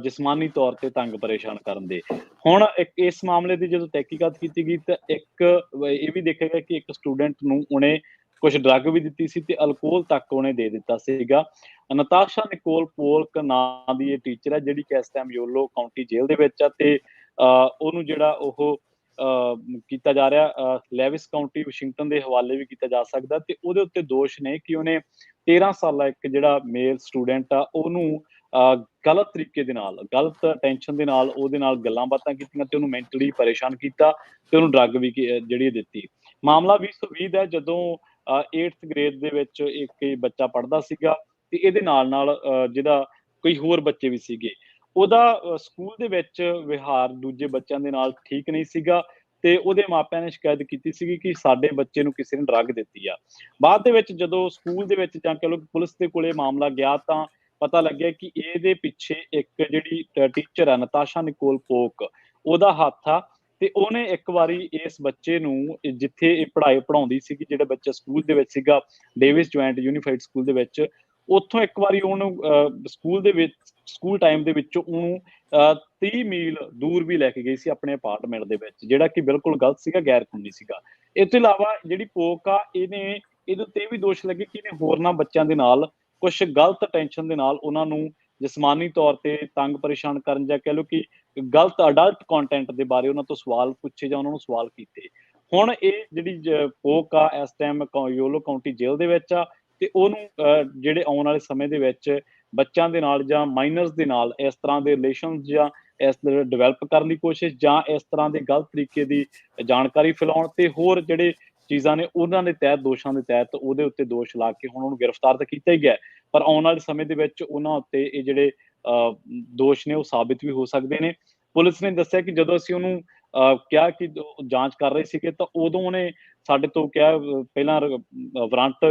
ਜਿਸਮਾਨੀ ਤੌਰ ਤੇ ਤੰਗ ਪਰੇਸ਼ਾਨ ਕਰਨ ਦੇ। ਹੁਣ ਇਸ ਮਾਮਲੇ ਦੀ ਜਦੋਂ ਤਹਿਕੀਕਾਤ ਕੀਤੀ ਗਈ ਤਾਂ ਇੱਕ ਇਹ ਵੀ ਦੇਖਿਆ ਗਿਆ ਕਿ ਇੱਕ ਸਟੂਡੈਂਟ ਨੂੰ ਉਹਨੇ ਕੁਝ ਡਰੱਗ ਵੀ ਦਿੱਤੀ ਸੀ ਤੇ ਅਲਕੋਹਲ ਤੱਕ ਉਹਨੇ ਦੇ ਦਿੱਤਾ ਸੀਗਾ। ਨਤਾਸ਼ਾ ਨਿਕੋਲ ਪੋਲਕ ਨਾਂ ਦੀ ਇਹ ਟੀਚਰ ਹੈ, ਜਿਹੜੀ ਕਿ ਇਸ ਟਾਈਮ ਯੋਲੋ ਕਾਉਂਟੀ ਜੇਲ੍ਹ ਦੇ ਵਿੱਚ ਆ, ਤੇ ਉਹਨੂੰ ਜਿਹੜਾ ਉਹ ਕੀਤਾ ਜਾ ਰਿਹਾ ਲੈਵਿਸ ਕਾਉਂਟੀ ਵਾਸ਼ਿੰਗਟਨ ਦੇ ਹਵਾਲੇ ਵੀ ਕੀਤਾ ਜਾ ਸਕਦਾ, ਤੇ ਉਹਦੇ ਉੱਤੇ ਦੋਸ਼ ਨੇ ਕਿ ਉਹਨੇ 13 ਸਾਲਾ ਇੱਕ ਜਿਹੜਾ ਮੇਲ ਸਟੂਡੈਂਟ ਆ ਉਹਨੂੰ ਗਲਤ ਤਰੀਕੇ ਦੇ ਨਾਲ, ਗਲਤ ਅਟੈਂਸ਼ਨ ਦੇ ਨਾਲ ਉਹਦੇ ਨਾਲ ਗੱਲਾਂ ਬਾਤਾਂ ਕੀਤੀਆਂ ਤੇ ਉਹਨੂੰ ਮੈਂਟਲੀ ਪਰੇਸ਼ਾਨ ਕੀਤਾ ਤੇ ਉਹਨੂੰ ਡਰੱਗ ਵੀ ਜਿਹੜੀ ਦਿੱਤੀ। ਮਾਮਲਾ 2020 ਦਾ, ਜਦੋਂ 8th ਗ੍ਰੇਡ ਦੇ ਵਿੱਚ ਇੱਕ ਬੱਚਾ ਪੜ੍ਹਦਾ ਸੀਗਾ ਤੇ ਇਹਦੇ ਨਾਲ ਜਿਹਦਾ ਕੋਈ ਹੋਰ ਬੱਚੇ ਵੀ ਸੀਗੇ, ਉਹਦਾ ਸਕੂਲ ਦੇ ਵਿੱਚ ਵਿਹਾਰ ਦੂਜੇ ਬੱਚਿਆਂ ਦੇ ਨਾਲ ਠੀਕ ਨਹੀਂ ਸੀਗਾ ਤੇ ਉਹਦੇ ਮਾਪਿਆਂ ਨੇ ਸ਼ਿਕਾਇਤ ਕੀਤੀ ਸੀਗੀ ਕਿ ਸਾਡੇ ਬੱਚੇ ਨੂੰ ਕਿਸੇ ਨੇ ਡਰੱਗ ਦਿੱਤੀ ਆ। ਬਾਅਦ ਦੇ ਵਿੱਚ ਜਦੋਂ ਸਕੂਲ ਦੇ ਵਿੱਚ ਜਾਂ ਕਹ ਲਓ ਪੁਲਿਸ ਦੇ ਕੋਲੇ ਮਾਮਲਾ ਗਿਆ ਤਾਂ ਪਤਾ ਲੱਗਿਆ ਕਿ ਇਹਦੇ ਪਿੱਛੇ ਇੱਕ ਜਿਹੜੀ ਟੀਚਰ ਆ ਨਤਾਸ਼ਾ ਨਿਕੋਲ ਪੋਕ, ਉਹਦਾ ਹੱਥ ਆ, ਤੇ ਉਹਨੇ ਇੱਕ ਵਾਰੀ ਇਸ ਬੱਚੇ ਨੂੰ ਜਿੱਥੇ ਇਹ ਪੜ੍ਹਾਉਂਦੀ ਸੀਗੀ, ਜਿਹੜਾ ਬੱਚਾ ਸਕੂਲ ਦੇ ਵਿੱਚ ਸੀਗਾ ਡੇਵਿਸ ਜੁਆਇੰਟ ਯੂਨੀਫਾਈਡ ਸਕੂਲ ਦੇ ਵਿੱਚ, ਉੱਥੋਂ ਇੱਕ ਵਾਰੀ ਉਹਨੂੰ ਸਕੂਲ ਟਾਈਮ ਦੇ ਵਿੱਚੋਂ ਉਹਨੂੰ 30 ਮੀਲ ਦੂਰ ਵੀ ਲੈ ਕੇ ਗਈ ਸੀ ਆਪਣੇ ਅਪਾਰਟਮੈਂਟ ਦੇ ਵਿੱਚ, ਜਿਹੜਾ ਕਿ ਬਿਲਕੁਲ ਗਲਤ ਸੀਗਾ, ਗੈਰ ਕਾਨੂੰਨੀ ਸੀਗਾ। ਇਸ ਤੋਂ ਇਲਾਵਾ ਜਿਹੜੀ ਪੋਕ ਆ, ਇਹਦੇ ਉੱਤੇ ਵੀ ਦੋਸ਼ ਲੱਗੇ ਕਿ ਇਹਨੇ ਹੋਰਨਾਂ ਬੱਚਿਆਂ ਦੇ ਨਾਲ ਕੁਛ ਗਲਤ ਟੈਨਸ਼ਨ ਦੇ ਨਾਲ ਉਹਨਾਂ ਨੂੰ ਜਿਸਮਾਨੀ ਤੌਰ ਤੇ ਤੰਗ ਪਰੇਸ਼ਾਨ ਕਰਨ, ਜਾਂ ਕਹਿ ਲਓ ਕਿ ਗਲਤ ਅਡਲਟ ਕੰਟੈਂਟ ਦੇ ਬਾਰੇ ਉਹਨਾਂ ਤੋਂ ਸਵਾਲ ਪੁੱਛੇ ਜਾਂ ਉਹਨਾਂ ਨੂੰ ਸਵਾਲ ਕੀਤੇ। ਹੁਣ ਇਹ ਜਿਹੜੀ ਪੋਕ ਆ ਇਸ ਟਾਈਮ ਯੋਲੋ ਕਾਉਂਟੀ ਜੇਲ੍ਹ ਦੇ ਵਿੱਚ ਆ, ਤੇ ਉਹਨੂੰ ਜਿਹੜੇ ਆਉਣ ਵਾਲੇ ਸਮੇਂ ਦੇ ਵਿੱਚ ਬੱਚਿਆਂ ਦੇ ਨਾਲ ਜਾਂ ਮਾਈਨਰਸ ਦੇ ਨਾਲ ਇਸ ਤਰ੍ਹਾਂ ਦੇ ਰਿਲੇਸ਼ਨ ਜਾਂ ਇਸ ਡਿਵੈਲਪ ਕਰਨ ਦੀ ਕੋਸ਼ਿਸ਼, ਜਾਂ ਇਸ ਤਰ੍ਹਾਂ ਦੇ ਗਲਤ ਤਰੀਕੇ ਦੀ ਜਾਣਕਾਰੀ ਫੈਲਾਉਣ ਤੇ ਹੋਰ ਜਿਹੜੇ ਚੀਜ਼ਾਂ ਨੇ ਉਹਨਾਂ ਦੇ ਤਹਿਤ, ਦੋਸ਼ਾਂ ਦੇ ਤਹਿਤ ਉਹਦੇ ਉੱਤੇ ਦੋਸ਼ ਲਾ ਕੇ ਹੁਣ ਉਹਨੂੰ ਗ੍ਰਿਫਤਾਰ ਤਾਂ ਕੀਤਾ ਹੀ ਗਿਆ, ਪਰ ਆਉਣ ਵਾਲੇ ਸਮੇਂ ਦੇ ਵਿੱਚ ਉਹਨਾਂ ਉੱਤੇ ਇਹ ਜਿਹੜੇ ਦੋਸ਼ ਨੇ ਉਹ ਸਾਬਿਤ ਵੀ ਹੋ ਸਕਦੇ ਨੇ। ਪੁਲਿਸ ਨੇ ਦੱਸਿਆ ਕਿ ਜਦੋਂ ਅਸੀਂ ਉਹਨੂੰ ਕਿਹਾ ਕਿ ਜਾਂਚ ਕਰ ਰਹੇ ਸੀਗੇ ਤਾਂ ਉਦੋਂ ਉਹਨੇ ਸਾਡੇ ਤੋਂ ਕਿਹਾ, ਪਹਿਲਾਂ ਵਾਰੰਟ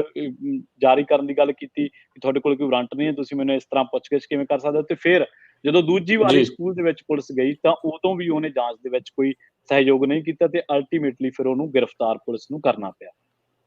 ਜਾਰੀ ਕਰਨ ਦੀ ਗੱਲ ਕੀਤੀ ਕਿ ਤੁਹਾਡੇ ਕੋਲ ਕੋਈ ਵਾਰੰਟ ਨਹੀਂ ਹੈ, ਤੁਸੀਂ ਮੈਨੂੰ ਇਸ ਤਰ੍ਹਾਂ ਪੁੱਛਗਿੱਛ ਕਿਵੇਂ ਕਰ ਸਕਦੇ ਹੋ, ਤੇ ਫਿਰ ਜਦੋਂ ਦੂਜੀ ਵਾਰੀ ਸਕੂਲ ਦੇ ਵਿੱਚ ਪੁਲਿਸ ਗਈ ਤਾਂ ਉਦੋਂ ਵੀ ਉਹਨੇ ਜਾਂਚ ਦੇ ਵਿੱਚ ਕੋਈ ਸਹਿਯੋਗ ਨਹੀਂ ਕੀਤਾ ਤੇ ਅਲਟੀਮੇਟਲੀ ਫਿਰ ਉਹਨੂੰ ਗ੍ਰਿਫਤਾਰ ਪੁਲਿਸ ਨੂੰ ਕਰਨਾ ਪਿਆ।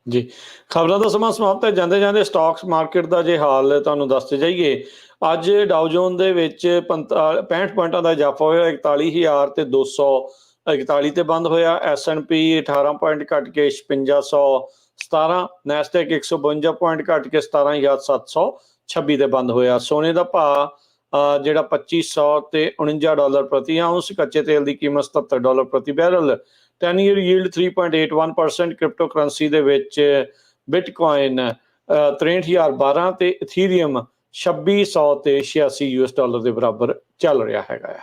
ਜੀ, ਖਬਰਾਂ ਦਾ ਸਮਾਂ ਸਮਾਪਤ ਹੈ। ਜਾਂਦੇ ਜਾਂਦੇ ਸਟਾਕਸ ਮਾਰਕੀਟ ਦਾ ਜੇ ਹਾਲ ਤੁਹਾਨੂੰ ਦੱਸਦੇ ਜਾਈਏ, ਅੱਜ ਡਾਓ ਜੋਨ ਦੇ ਵਿੱਚ 65 ਪੁਆਇੰਟਾਂ ਦਾ ਇਜ਼ਾਫਾ ਹੋਇਆ, 41,241 ਤੇ ਬੰਦ ਹੋਇਆ। S&P 18 ਪੁਆਇੰਟ ਘਟ ਕੇ 5617, ਨੈਸਡੈਕ 152 ਪੁਆਇੰਟ ਘਟ ਕੇ 17,726 ਤੇ ਬੰਦ ਹੋਇਆ। ਸੋਨੇ ਦਾ ਭਾਅ ਜਿਹੜਾ 2500 ਤੇ $49 ਪ੍ਰਤੀ ਆਉਂਸ, ਕੱਚੇ ਤੇਲ ਦੀ ਕੀਮਤ $77 ਪ੍ਰਤੀ barrel, 10 year yield 3.81%। Crypto currency ਦੇ ਵਿੱਚ ਬਿਟਕੋਇਨ 63,012 ਤੇ ਇਥੀਰੀਅਮ 2600 ਤੇ $86 ਦੇ ਬਰਾਬਰ ਚੱਲ ਰਿਹਾ ਹੈਗਾ ਆ।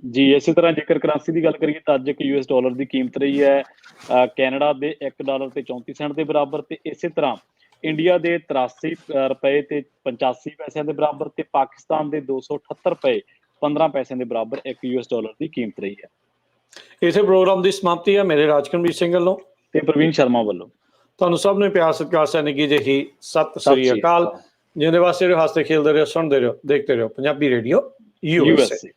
ਜੀ, ਇਸੇ ਤਰ੍ਹਾਂ ਜੇਕਰ ਕਰੰਸੀ ਦੀ ਗੱਲ ਕਰੀਏ ਤਾਂ ਅੱਜ ਇੱਕ $US ਦੀ ਕੀਮਤ ਰਹੀ ਹੈ ਕੈਨੇਡਾ ਦੇ $1 ਤੇ 34 ਸੈਂਟ ਦੇ ਬਰਾਬਰ, ਤੇ ਇਸੇ ਤਰ੍ਹਾਂ ਇੰਡੀਆ ਦੇ 83 ਰੁਪਏ ਤੇ 85 ਪੈਸਿਆਂ ਦੇ ਬਰਾਬਰ, ਤੇ ਪਾਕਿਸਤਾਨ ਦੇ 278 ਰੁਪਏ 15 ਪੈਸਿਆਂ ਦੇ ਬਰਾਬਰ ਇੱਕ $US ਦੀ ਕੀਮਤ ਰਹੀ ਹੈ। ਇਸੇ ਪ੍ਰੋਗਰਾਮ ਦੀ ਸਮਾਪਤੀ ਹੈ। ਮੇਰੇ ਰਾਜਕਰਮਜੀਤ ਸਿੰਘ ਵੱਲੋਂ ਤੇ ਪ੍ਰਵੀਨ ਸ਼ਰਮਾ ਵੱਲੋਂ ਤੁਹਾਨੂੰ ਸਭ ਨੂੰ ਪਿਆਰ ਸਤਿਕਾਰ ਸੈਨਿਕੀ ਜਿਹੀ ਸਤਿ ਸ੍ਰੀ ਅਕਾਲ। ਜਿਉਂਦੇ ਵਾਸਤੇ ਰਹੋ, ਹੱਸਦੇ ਖੇਲਦੇ ਰਹੋ, ਸੁਣਦੇ ਰਹੋ, ਦੇਖਦੇ ਰਹੋ ਪੰਜਾਬੀ ਰੇਡੀਓ USA।